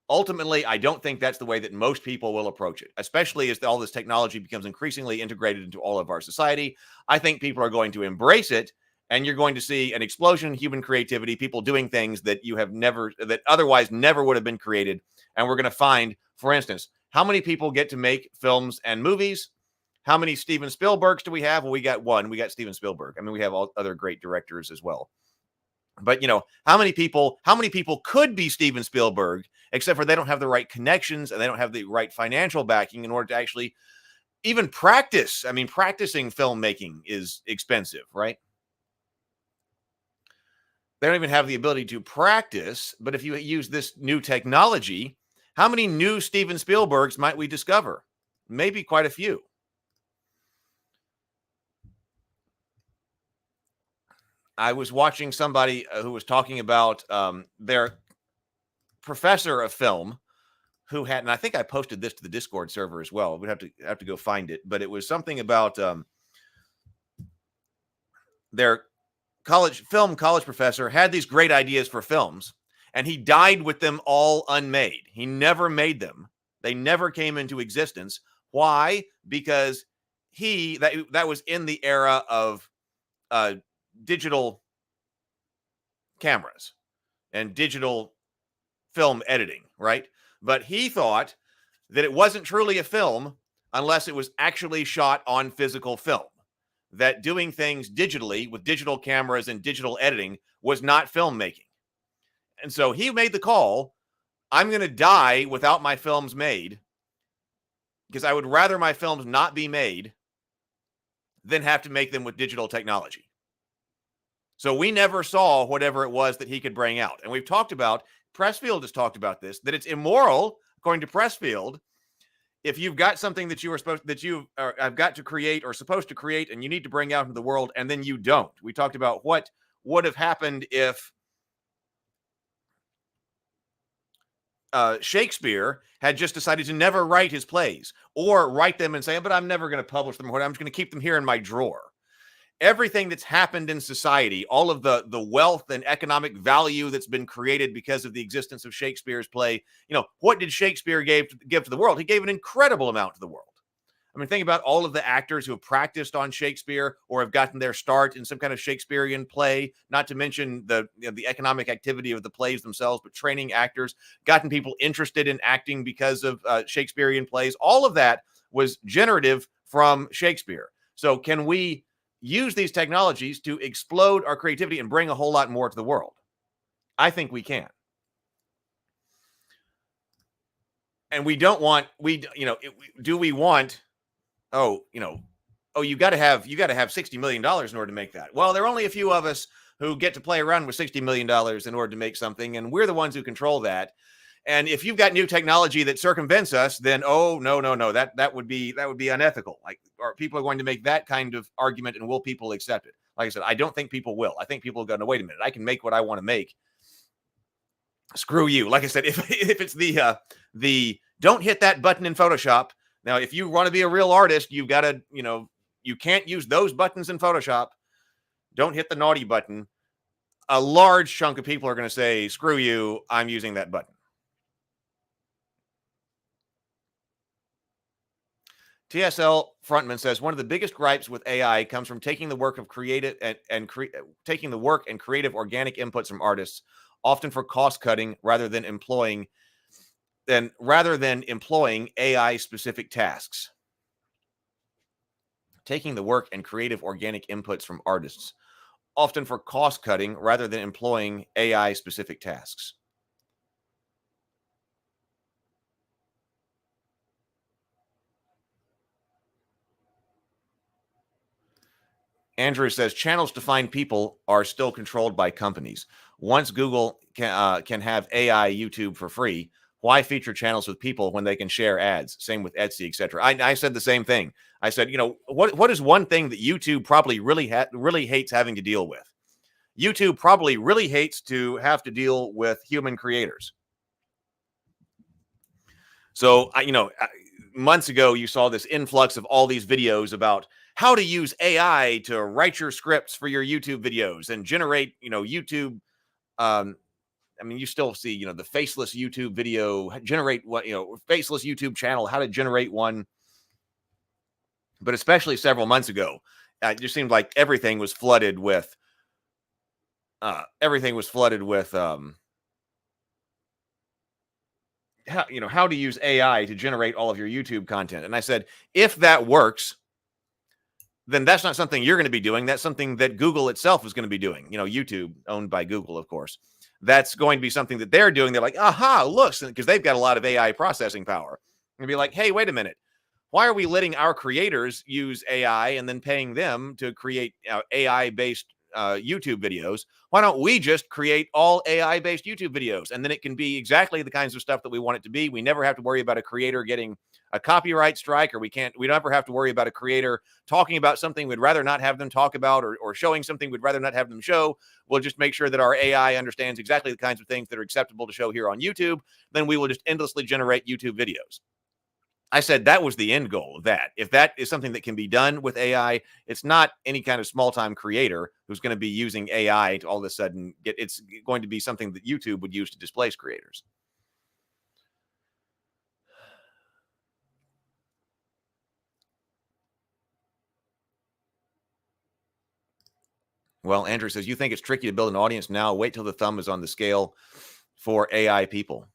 Ultimately, I don't think that's the way that most people will approach it, especially as all this technology becomes increasingly integrated into all of our society. I think people are going to embrace it, and you're going to see an explosion in human creativity, people doing things that that otherwise never would have been created. And we're going to find, for instance, how many people get to make films and movies? How many Steven Spielbergs do we have? Well, we got one. We got Steven Spielberg. I mean, we have all other great directors as well. But, how many people could be Steven Spielberg, except for they don't have the right connections and they don't have the right financial backing in order to actually even practice. I mean, practicing filmmaking is expensive, right? They don't even have the ability to practice. But if you use this new technology, how many new Steven Spielbergs might we discover? Maybe quite a few. I was watching somebody who was talking about their professor of film who had, and I think I posted this to the Discord server as well. We'd have to go find it, but it was something about their college professor had these great ideas for films, and he died with them all unmade. He never made them. They never came into existence. Why? Because that was in the era of digital cameras and digital film editing, right? But he thought that it wasn't truly a film unless it was actually shot on physical film. That doing things digitally with digital cameras and digital editing was not filmmaking. And so he made the call, I'm going to die without my films made because I would rather my films not be made than have to make them with digital technology. So we never saw whatever it was that he could bring out. And we've talked about, Pressfield has talked about this, that it's immoral, according to Pressfield, if you've got something that I've got to create or supposed to create and you need to bring out into the world and then you don't. We talked about what would have happened if Shakespeare had just decided to never write his plays or write them and say, but I'm never going to publish them. I'm just going to keep them here in my drawer. Everything that's happened in society, all of the wealth and economic value that's been created because of the existence of Shakespeare's play, what did Shakespeare give to the world? He gave an incredible amount to the world. I mean, think about all of the actors who have practiced on Shakespeare or have gotten their start in some kind of Shakespearean play, not to mention the economic activity of the plays themselves, but training actors, gotten people interested in acting because of Shakespearean plays. All of that was generative from Shakespeare. So can we use these technologies to explode our creativity and bring a whole lot more to the world? I think we can. And we don't want, do we want, you got to have $60 million in order to make that. Well, there are only a few of us who get to play around with $60 million in order to make something. And we're the ones who control that. And if you've got new technology that circumvents us, then, no, that would be unethical. Or people are going to make that kind of argument, and will people accept it? Like I said, I don't think people will. I think people are going to, wait a minute, I can make what I want to make. Screw you. Like I said, if it's the don't hit that button in Photoshop. Now, if you want to be a real artist, you've got to, you can't use those buttons in Photoshop. Don't hit the naughty button. A large chunk of people are going to say, screw you, I'm using that button. TSL Frontman says, one of the biggest gripes with AI comes from taking the work of creative taking the work and creative organic inputs from artists, often for cost cutting rather than employing AI specific tasks. Taking the work and creative organic inputs from artists, often for cost cutting rather than employing AI specific tasks. Andrew says channels to find people are still controlled by companies. Once Google can have AI YouTube for free, why feature channels with people when they can share ads? Same with Etsy, etc. I said the same thing. I said, what is one thing that YouTube probably really hates having to deal with? YouTube probably really hates to have to deal with human creators. So, months ago, you saw this influx of all these videos about how to use AI to write your scripts for your YouTube videos and generate, YouTube. You still see, the faceless YouTube video, generate what, faceless YouTube channel, how to generate one. But especially several months ago, it just seemed like everything was flooded with, how to use AI to generate all of your YouTube content. And I said, if that works, then that's not something you're going to be doing. That's something that Google itself is going to be doing. YouTube, owned by Google, of course. That's going to be something that they're doing. They're like, aha, look, because they've got a lot of AI processing power. And be like, hey, wait a minute. Why are we letting our creators use AI and then paying them to create AI-based YouTube videos? Why don't we just create all AI-based YouTube videos? And then it can be exactly the kinds of stuff that we want it to be. We never have to worry about a creator getting a copyright strike, or we never have to worry about a creator talking about something we'd rather not have them talk about, or showing something we'd rather not have them show. We'll just make sure that our AI understands exactly the kinds of things that are acceptable to show here on YouTube. Then we will just endlessly generate YouTube videos. I said that was the end goal of that. If that is something that can be done with AI, it's not any kind of small-time creator who's going to be using AI to all of a sudden it's going to be something that YouTube would use to displace creators. Well, Andrew says, you think it's tricky to build an audience now? Wait till the thumb is on the scale for AI people.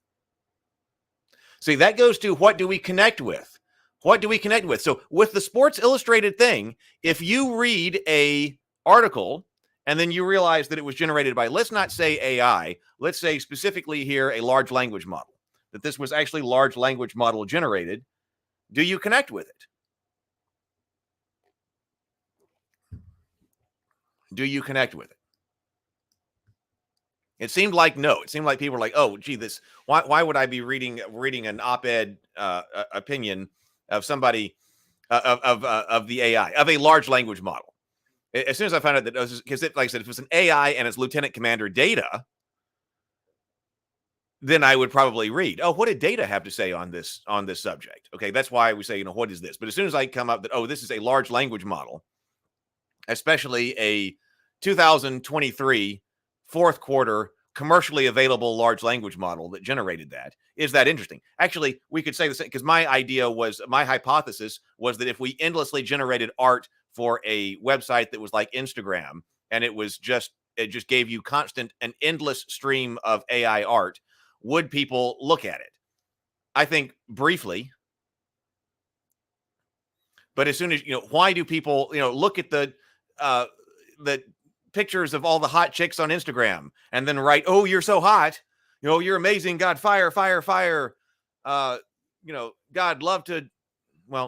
See, that goes to what do we connect with? What do we connect with? So with the Sports Illustrated thing, if you read a article and then you realize that it was generated by, let's not say AI, let's say specifically here a large language model, that this was actually large language model generated, do you connect with it? Do you connect with it? It seemed like no. It seemed like people were like, "Oh, gee, this. Why would I be reading an op-ed opinion of somebody of the AI of a large language model?" As soon as I found out that, because like I said, if it's an AI and it's Lieutenant Commander Data, then I would probably read, "Oh, what did Data have to say on this subject?" Okay, that's why we say, what is this? But as soon as I come up that, oh, this is a large language model, especially a 2023 fourth quarter commercially available large language model that generated that, is that interesting? Actually, we could say the same, because my hypothesis was that if we endlessly generated art for a website that was like Instagram, and it just gave you an endless stream of AI art, would people look at it? I think briefly. But as soon as, why do people, look at the pictures of all the hot chicks on Instagram and then write, "Oh, you're so hot. You're amazing. God, fire, fire, fire. God love to,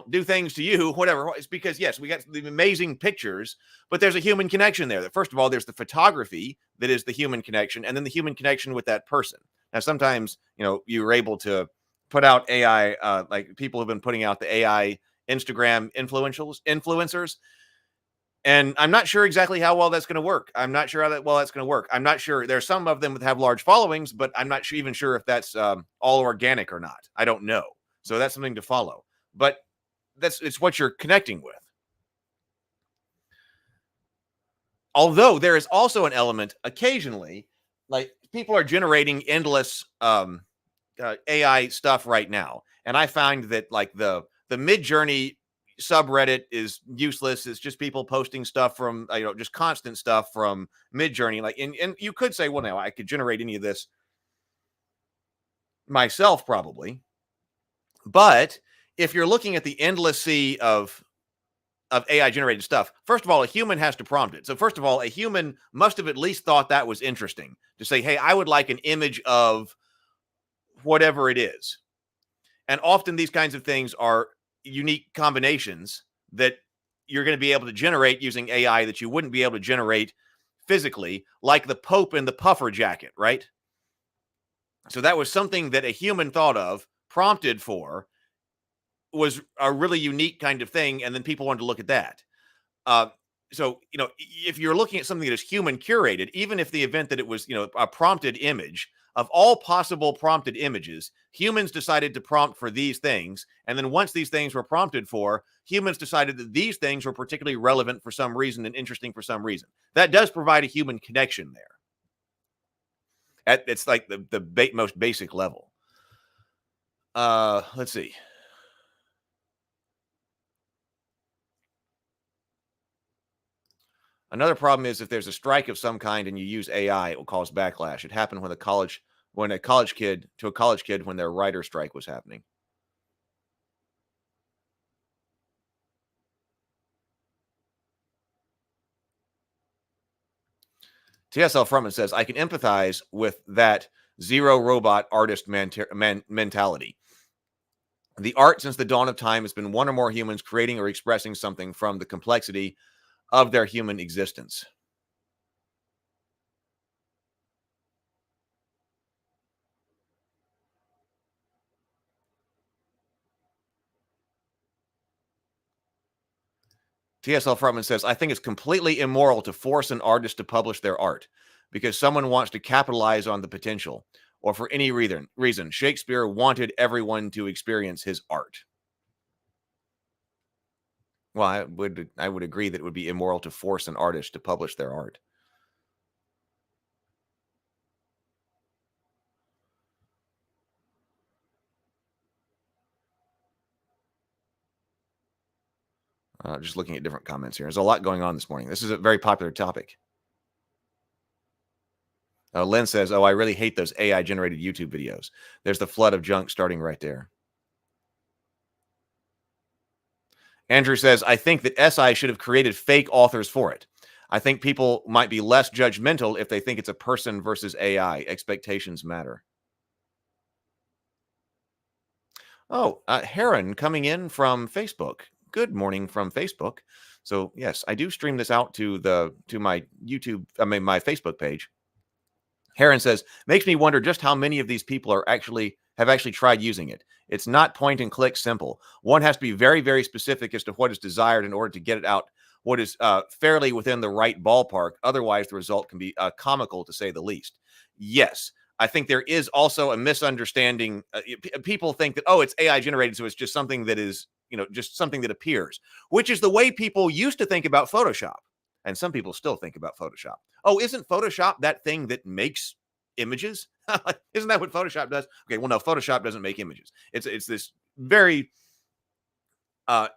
do things to you," whatever. It's because, yes, we got the amazing pictures, but there's a human connection there. That first of all, there's the photography that is the human connection, and then the human connection with that person. Now, sometimes, you're able to put out AI, like people have been putting out the AI Instagram influencers. And I'm not sure exactly how well that's going to work. I'm not sure how that well that's going to work. I'm not sure. There's some of them that have large followings, but I'm not even sure if that's all organic or not. I don't know. So that's something to follow. But it's what you're connecting with. Although there is also an element occasionally, like people are generating endless AI stuff right now, and I find that like the Mid-Journey subreddit is useless. It's just people posting stuff from, just constant stuff from Mid-Journey. Like, and you could say, well, now I could generate any of this myself, probably. But if you're looking at the endless sea of AI generated stuff, first of all, a human has to prompt it. So first of all, a human must have at least thought that was interesting to say, hey, I would like an image of whatever it is. And often these kinds of things are unique combinations that you're going to be able to generate using AI that you wouldn't be able to generate physically, like the Pope in the puffer jacket, right? So that was something that a human thought of, prompted for, was a really unique kind of thing, and then people wanted to look at that. So, if you're looking at something that is human curated, even if the event that it was, a prompted image, of all possible prompted images, humans decided to prompt for these things. And then once these things were prompted for, humans decided that these things were particularly relevant for some reason and interesting for some reason. That does provide a human connection there. It's like the most basic level. Let's see. Another problem is if there's a strike of some kind and you use AI, it will cause backlash. It happened when a college kid when their writer strike was happening. TSL Frontman says, I can empathize with that zero robot artist mentality. The art since the dawn of time has been one or more humans creating or expressing something from the complexity of their human existence. TSL Frontman says, I think it's completely immoral to force an artist to publish their art because someone wants to capitalize on the potential or for any reason. Shakespeare wanted everyone to experience his art. Well, I would agree that it would be immoral to force an artist to publish their art. Just looking at different comments here. There's a lot going on this morning. This is a very popular topic. Lynn says, I really hate those AI-generated YouTube videos. There's the flood of junk starting right there. Andrew says, I think that SI should have created fake authors for it. I think people might be less judgmental if they think it's a person versus AI. Expectations matter. Oh, Heron coming in from Facebook. Good morning from Facebook. So yes, I do stream this out to my YouTube, my Facebook page. Heron says, makes me wonder just how many of these people have actually tried using it. It's not point and click simple. One has to be very, very specific as to what is desired in order to get it out what is fairly within the right ballpark. Otherwise, the result can be comical, to say the least. Yes, I think there is also a misunderstanding. People think that, oh, it's AI generated, so it's just something that is, just something that appears, which is the way people used to think about Photoshop. And some people still think about Photoshop. Oh, isn't Photoshop that thing that makes images? Isn't that what Photoshop does? Okay, well, no, Photoshop doesn't make images. It's this very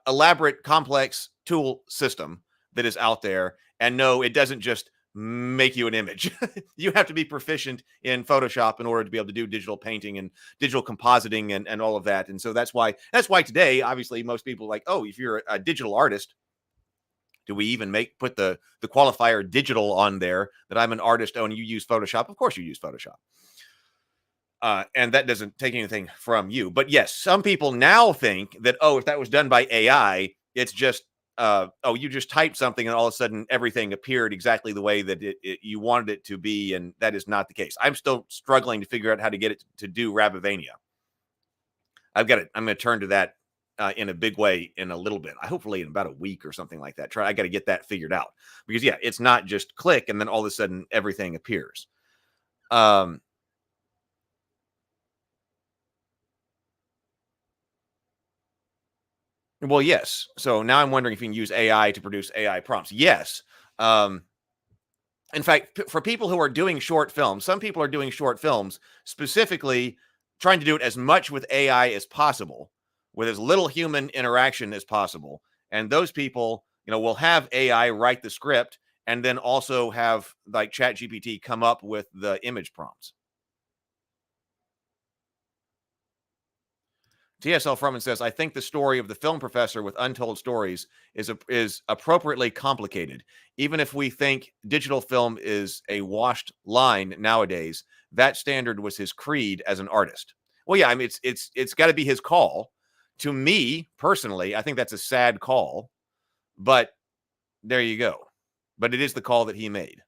elaborate, complex tool system that is out there. And no, it doesn't just make you an image. You have to be proficient in Photoshop in order to be able to do digital painting and digital compositing and all of that. And so that's why today, obviously, most people are like, oh, if you're a digital artist, do we even put the qualifier digital on there that I'm an artist? Oh, and you use Photoshop? Of course you use Photoshop. And that doesn't take anything from you. But yes, some people now think that, oh, if that was done by AI, it's just, you just typed something and all of a sudden everything appeared exactly the way that you wanted it to be. And that is not the case. I'm still struggling to figure out how to get it to do Rabivania. I'm going to turn to that in a big way in a little bit. Hopefully in about a week or something like that. I got to get that figured out because yeah, it's not just click and then all of a sudden everything appears. Well, yes. So now I'm wondering if you can use AI to produce AI prompts. Yes. In fact, for people who are doing short films, some people are doing short films specifically trying to do it as much with AI as possible, with as little human interaction as possible. And those people, will have AI write the script and then also have like ChatGPT come up with the image prompts. TSL Frumman says, I think the story of the film professor with untold stories is appropriately complicated. Even if we think digital film is a washed line nowadays, that standard was his creed as an artist. Well, yeah, I mean, it's got to be his call. To me, personally, I think that's a sad call, but there you go. But it is the call that he made.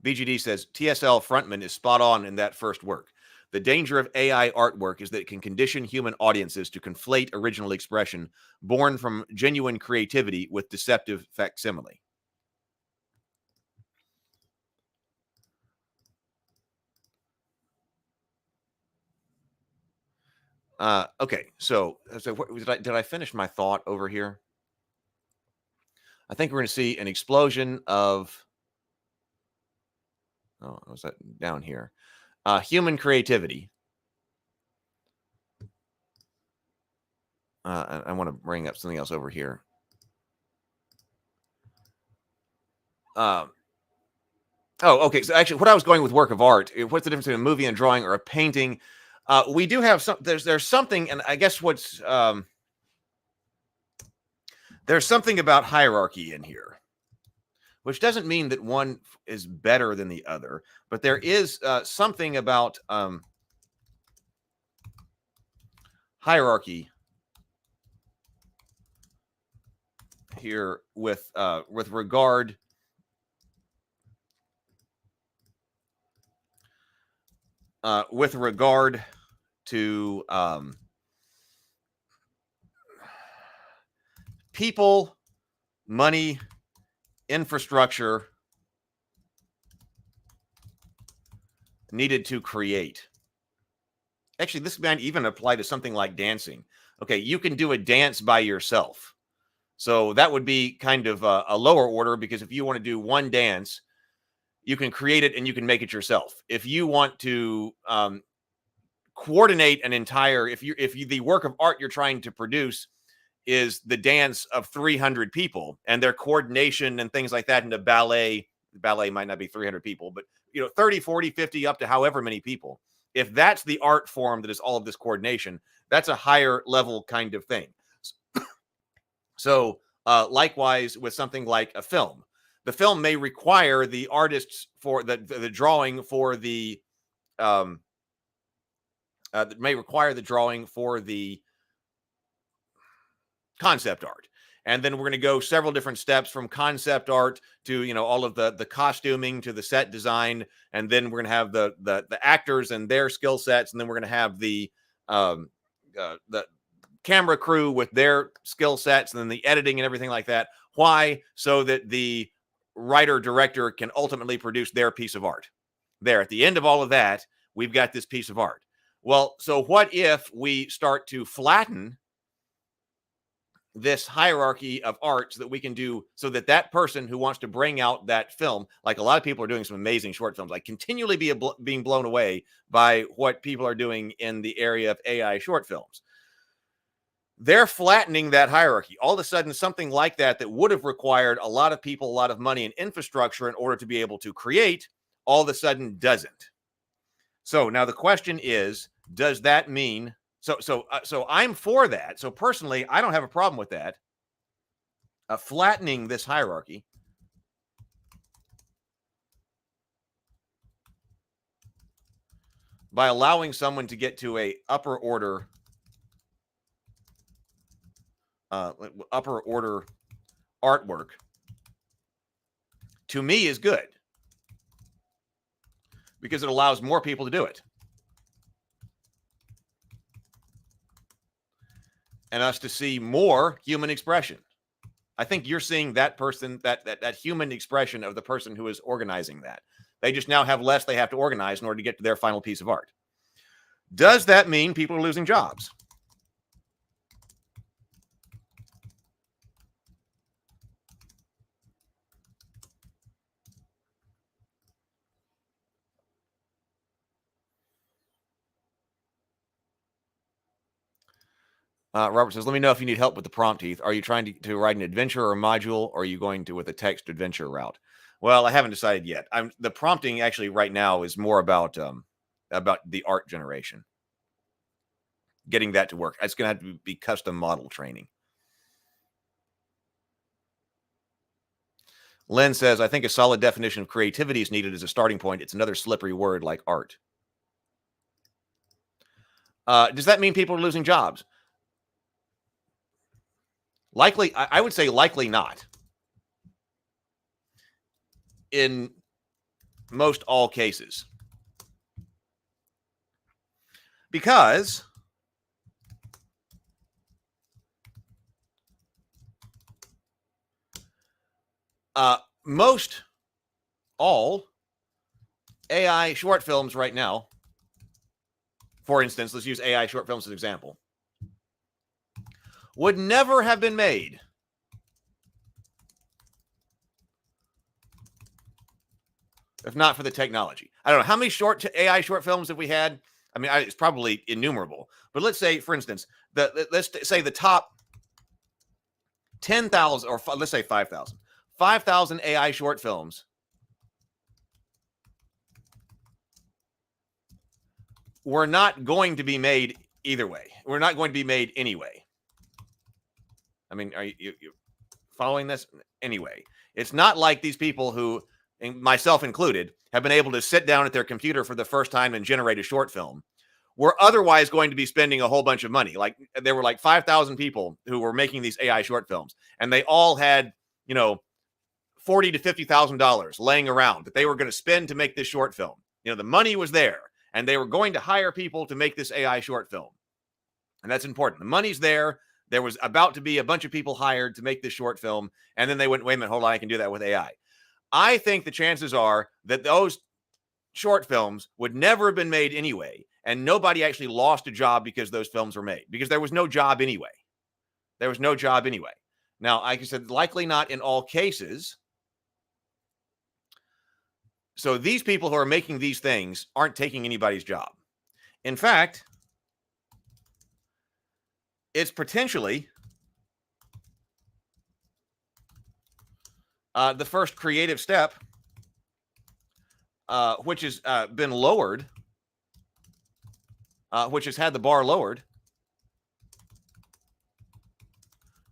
BGD says, TSL Frontman is spot on in that first work. The danger of AI artwork is that it can condition human audiences to conflate original expression born from genuine creativity with deceptive facsimile. Okay, so did I finish my thought over here? I think we're going to see an explosion of... Oh, was that down here? Human creativity. I want to bring up something else over here. Oh, okay. So actually, what I was going with work of art, what's the difference between a movie and drawing or a painting? We do have some, there's something, and I guess there's something about hierarchy in here, which doesn't mean that one is better than the other, but there is something about hierarchy here with regard to people, money, infrastructure needed to create. Actually, this might even apply to something like dancing. Okay, you can do a dance by yourself. So that would be kind of a lower order, because if you want to do one dance, you can create it and you can make it yourself. If you want to coordinate an entire, if the work of art you're trying to produce is the dance of 300 people and their coordination and things like that, in a ballet might not be 300 people, but 30, 40, 50, up to however many people. If that's the art form that is all of this coordination, that's a higher level kind of thing. So likewise with something like a film, the film may require the artists for the drawing for the may require the drawing for the concept art. And then we're going to go several different steps from concept art to, all of the costuming to the set design. And then we're going to have the actors and their skill sets. And then we're going to have the camera crew with their skill sets, and then the editing and everything like that. Why? So that the writer director can ultimately produce their piece of art. There, at the end of all of that, we've got this piece of art. Well, so what if we start to flatten this hierarchy of art so that we can do so that that person who wants to bring out that film, like a lot of people are doing some amazing short films, like continually being blown away by what people are doing in the area of AI short films. They're flattening that hierarchy. All of a sudden, something like that would have required a lot of people, a lot of money and infrastructure in order to be able to create, all of a sudden doesn't. So now the question is, does that mean so I'm for that. So personally, I don't have a problem with that. Flattening this hierarchy. By allowing someone to get to a upper order artwork, to me, is good. Because it allows more people to do it. And us to see more human expression. I think you're seeing that person, that human expression of the person who is organizing that. They just now have less they have to organize in order to get to their final piece of art. Does that mean people are losing jobs? Robert says, let me know if you need help with the prompt, Heath. Are you trying to write an adventure or a module, or are you going to with a text adventure route? Well, I haven't decided yet. The prompting actually right now is more about the art generation. Getting that to work. It's going to have to be custom model training. Len says, I think a solid definition of creativity is needed as a starting point. It's another slippery word like art. Does that mean people are losing jobs? Likely, I would say likely not. In most all cases. Because most all AI short films right now, for instance, let's use AI short films as an example, would never have been made if not for the technology. I don't know how many AI short films have we had. I mean, it's probably innumerable. But let's say, for instance, let's say the top 10,000, or let's say 5,000. 5,000 AI short films were not going to be made either way. We're not going to be made anyway. I mean, are you following this? Anyway, it's not like these people who, myself included, have been able to sit down at their computer for the first time and generate a short film. We're otherwise going to be spending a whole bunch of money. Like there were like 5,000 people who were making these AI short films, and they all had, $40,000 to $50,000 laying around that they were going to spend to make this short film. The money was there, and they were going to hire people to make this AI short film. And that's important. The money's there. There was about to be a bunch of people hired to make this short film. And then they went, wait a minute, hold on, I can do that with AI. I think the chances are that those short films would never have been made anyway. And nobody actually lost a job because those films were made, because there was no job anyway. There was no job anyway. Now, like I said, likely not in all cases. So these people who are making these things aren't taking anybody's job. In fact, it's potentially the first creative step which has been lowered, which has had the bar lowered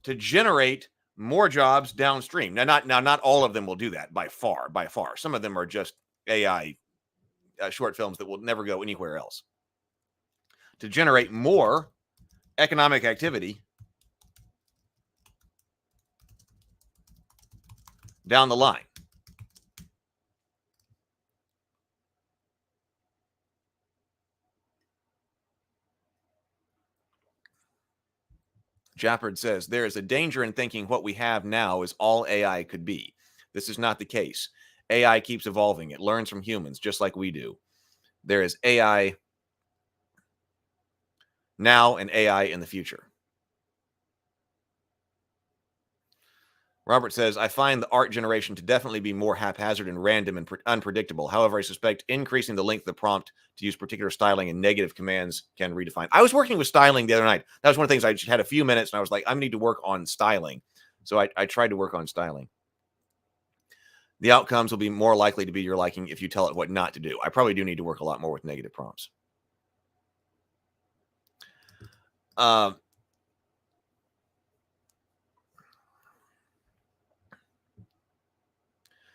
to generate more jobs downstream. Now, not all of them will do that by far. Some of them are just AI short films that will never go anywhere else. To generate more economic activity down the line. Jappard says, there is a danger in thinking what we have now is all AI could be. This is not the case. AI keeps evolving. It learns from humans, just like we do. There is AI now and AI in the future. Robert says, I find the art generation to definitely be more haphazard and random and unpredictable. However, I suspect increasing the length of the prompt to use particular styling and negative commands can redefine. I was working with styling the other night. That was one of the things. I just had a few minutes and I was like, I need to work on styling. So I tried to work on styling. The outcomes will be more likely to be your liking if you tell it what not to do. I probably do need to work a lot more with negative prompts.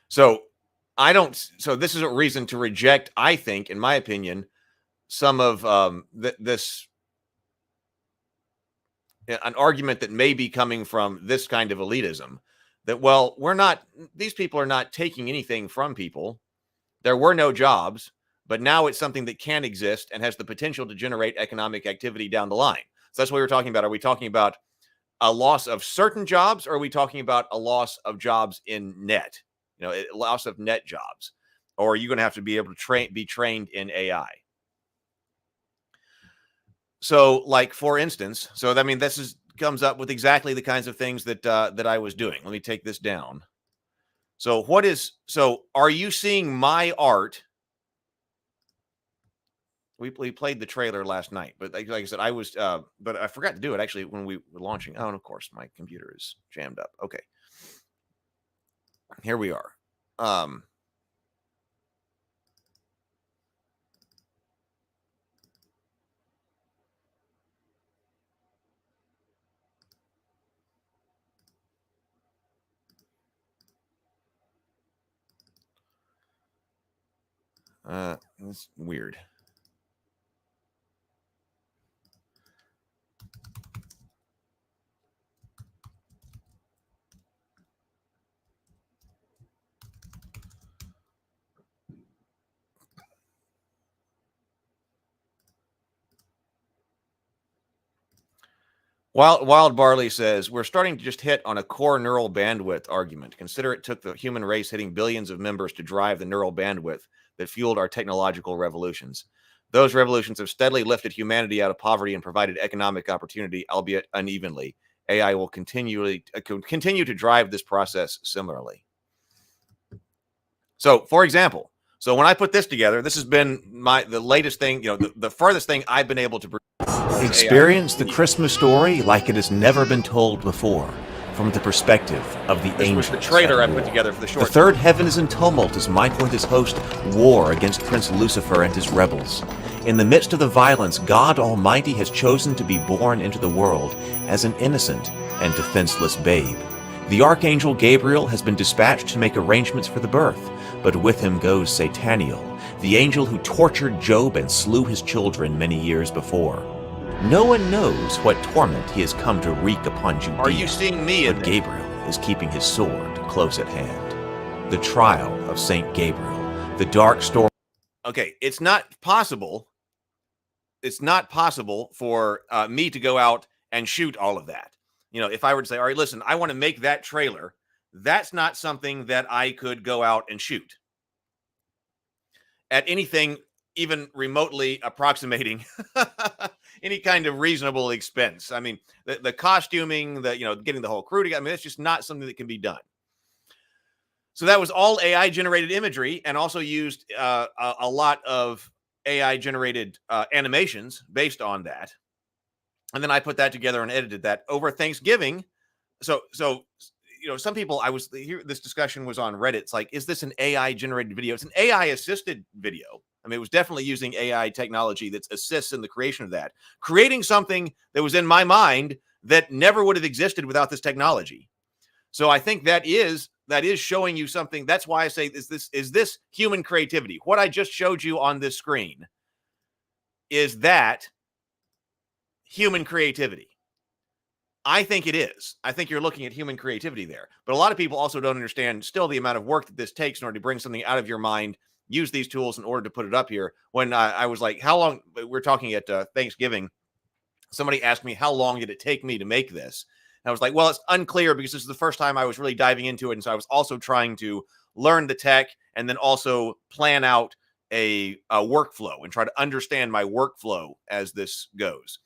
So this is a reason to reject, I think, in my opinion, some of this, an argument that may be coming from this kind of elitism that, well, these people are not taking anything from people. There were no jobs, but now it's something that can exist and has the potential to generate economic activity down the line. So that's what we were talking about. Are we talking about a loss of certain jobs, or are we talking about a loss of jobs in net? Loss of net jobs, or are you going to have to be able to be trained in AI? So, like, for instance, this comes up with exactly the kinds of things that I was doing. Let me take this down. So, are you seeing my art? We played the trailer last night, but like I said, but I forgot to do it actually when we were launching. Oh, and of course, my computer is jammed up. Okay. Here we are. That's weird. Wild Barley says, we're starting to just hit on a core neural bandwidth argument. Consider it took the human race hitting billions of members to drive the neural bandwidth that fueled our technological revolutions. Those revolutions have steadily lifted humanity out of poverty and provided economic opportunity, albeit unevenly. AI will continue to drive this process similarly. So, for example, when I put this together, this has been the latest thing, the furthest thing I've been able to produce. Experience the Christmas story like it has never been told before, from the perspective of the angels. This was the trailer I put together for the short. The third heaven is in tumult as Michael and his host war against Prince Lucifer and his rebels. In the midst of the violence, God Almighty has chosen to be born into the world as an innocent and defenseless babe. The Archangel Gabriel has been dispatched to make arrangements for the birth, but with him goes Sataniel, the angel who tortured Job and slew his children many years before. No one knows what torment he has come to wreak upon Judea. Are you seeing me? But Gabriel is keeping his sword close at hand. The trial of Saint Gabriel, the dark story. Okay, it's not possible. It's not possible for me to go out and shoot all of that. If I were to say, all right, listen, I want to make that trailer, that's not something that I could go out and shoot at anything even remotely approximating any kind of reasonable expense. I mean, the costuming, getting the whole crew together, it's just not something that can be done. So that was all AI generated imagery, and also used a lot of AI generated animations based on that. And then I put that together and edited that over Thanksgiving. So some people, I was here, this discussion was on Reddit. It's like, is this an AI generated video? It's an AI assisted video. I mean, it was definitely using AI technology that assists in the creation of that, creating something that was in my mind that never would have existed without this technology. So I think that is showing you something. That's why I say, is this human creativity? What I just showed you on this screen, is that human creativity? I think it is. I think you're looking at human creativity there. But a lot of people also don't understand still the amount of work that this takes in order to bring something out of your mind, use these tools in order to put it up here. When I was like, how long, we're talking at Thanksgiving, somebody asked me, how long did it take me to make this? And I was like, well, it's unclear because this is the first time I was really diving into it. And so I was also trying to learn the tech and then also plan out a workflow and try to understand my workflow as this goes.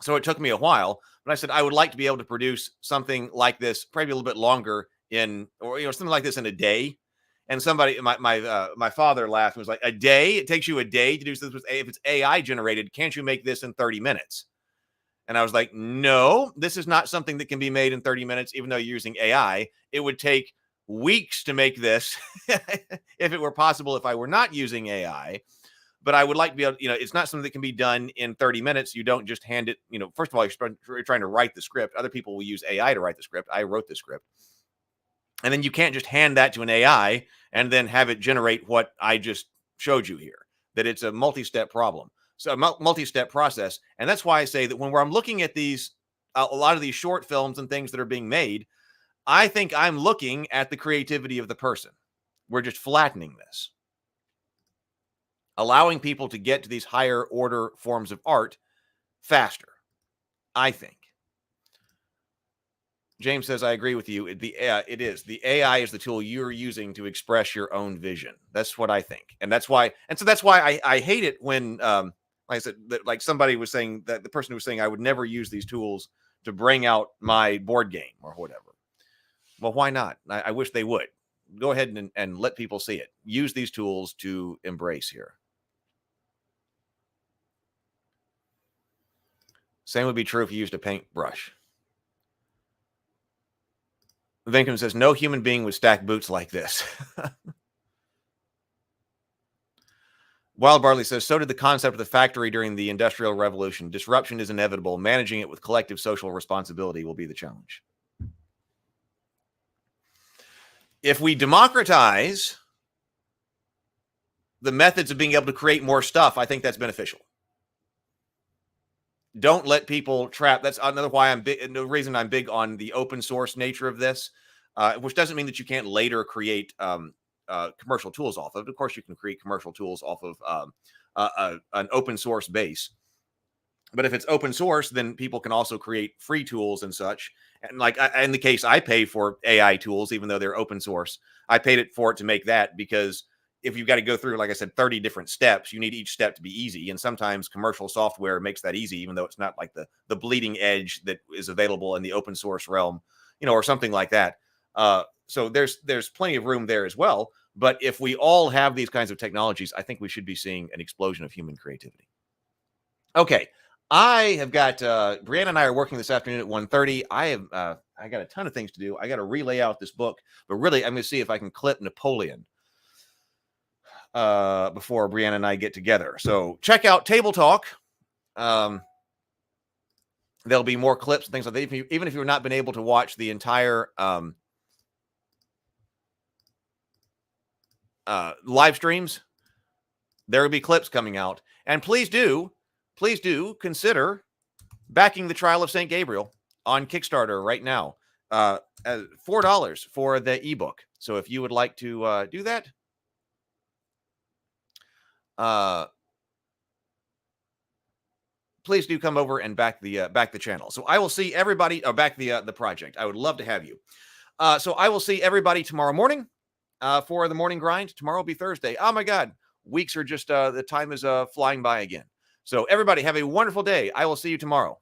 So it took me a while, but I said, I would like to be able to produce something like this, probably a little bit longer something like this in a day. And somebody, my father laughed and was like, a day? It takes you a day to do this? If it's AI generated, can't you make this in 30 minutes? And I was like, no, this is not something that can be made in 30 minutes, even though you're using AI. It would take weeks to make this if it were possible if I were not using AI. But I would like to be able, it's not something that can be done in 30 minutes. You don't just hand it, first of all, you're trying to write the script. Other people will use AI to write the script. I wrote the script. And then you can't just hand that to an AI and then have it generate what I just showed you here, that it's a multi-step problem. So a multi-step process. And that's why I say that when I'm looking at these, a lot of these short films and things that are being made, I think I'm looking at the creativity of the person. We're just flattening this, allowing people to get to these higher order forms of art faster, I think. James says, I agree with you. It is. The AI is the tool you're using to express your own vision. That's what I think. And that's why I hate it when, like I said, like somebody was saying, that the person who was saying I would never use these tools to bring out my board game or whatever. Well, why not? I wish they would. Go ahead and let people see it. Use these tools to embrace here. Same would be true if you used a paintbrush. Vinkum says, no human being would stack boots like this. Wild Barley says, so did the concept of the factory during the Industrial Revolution. Disruption is inevitable. Managing it with collective social responsibility will be the challenge. If we democratize the methods of being able to create more stuff, I think that's beneficial. Don't let people trap. That's another why I'm big. The reason I'm big on the open source nature of this, which doesn't mean that you can't later create commercial tools off of. Of course, you can create commercial tools off of an open source base. But if it's open source, then people can also create free tools and such. And like in the case, I pay for AI tools, even though they're open source. I paid for it to make that because if you've got to go through, like I said, 30 different steps, you need each step to be easy. And sometimes commercial software makes that easy, even though it's not like the bleeding edge that is available in the open source realm, or something like that. So there's plenty of room there as well. But if we all have these kinds of technologies, I think we should be seeing an explosion of human creativity. Okay. I have got, Brianna and I are working this afternoon at 1:30. I got a ton of things to do. I got to relay out this book, but really I'm going to see if I can clip Napoleon before Brianna and I get together. So check out Table Talk. There'll be more clips and things like that. Even if you've not been able to watch the entire live streams, there will be clips coming out. And please do consider backing the Trial of St. Gabriel on Kickstarter right now. $4 for the ebook. So if you would like to do that, please do come over and back the channel. So I will see everybody, or back the project. I would love to have you. So I will see everybody tomorrow morning for the morning grind. Tomorrow will be Thursday. Oh my God, weeks are just the time is flying by again. So everybody have a wonderful day. I will see you tomorrow.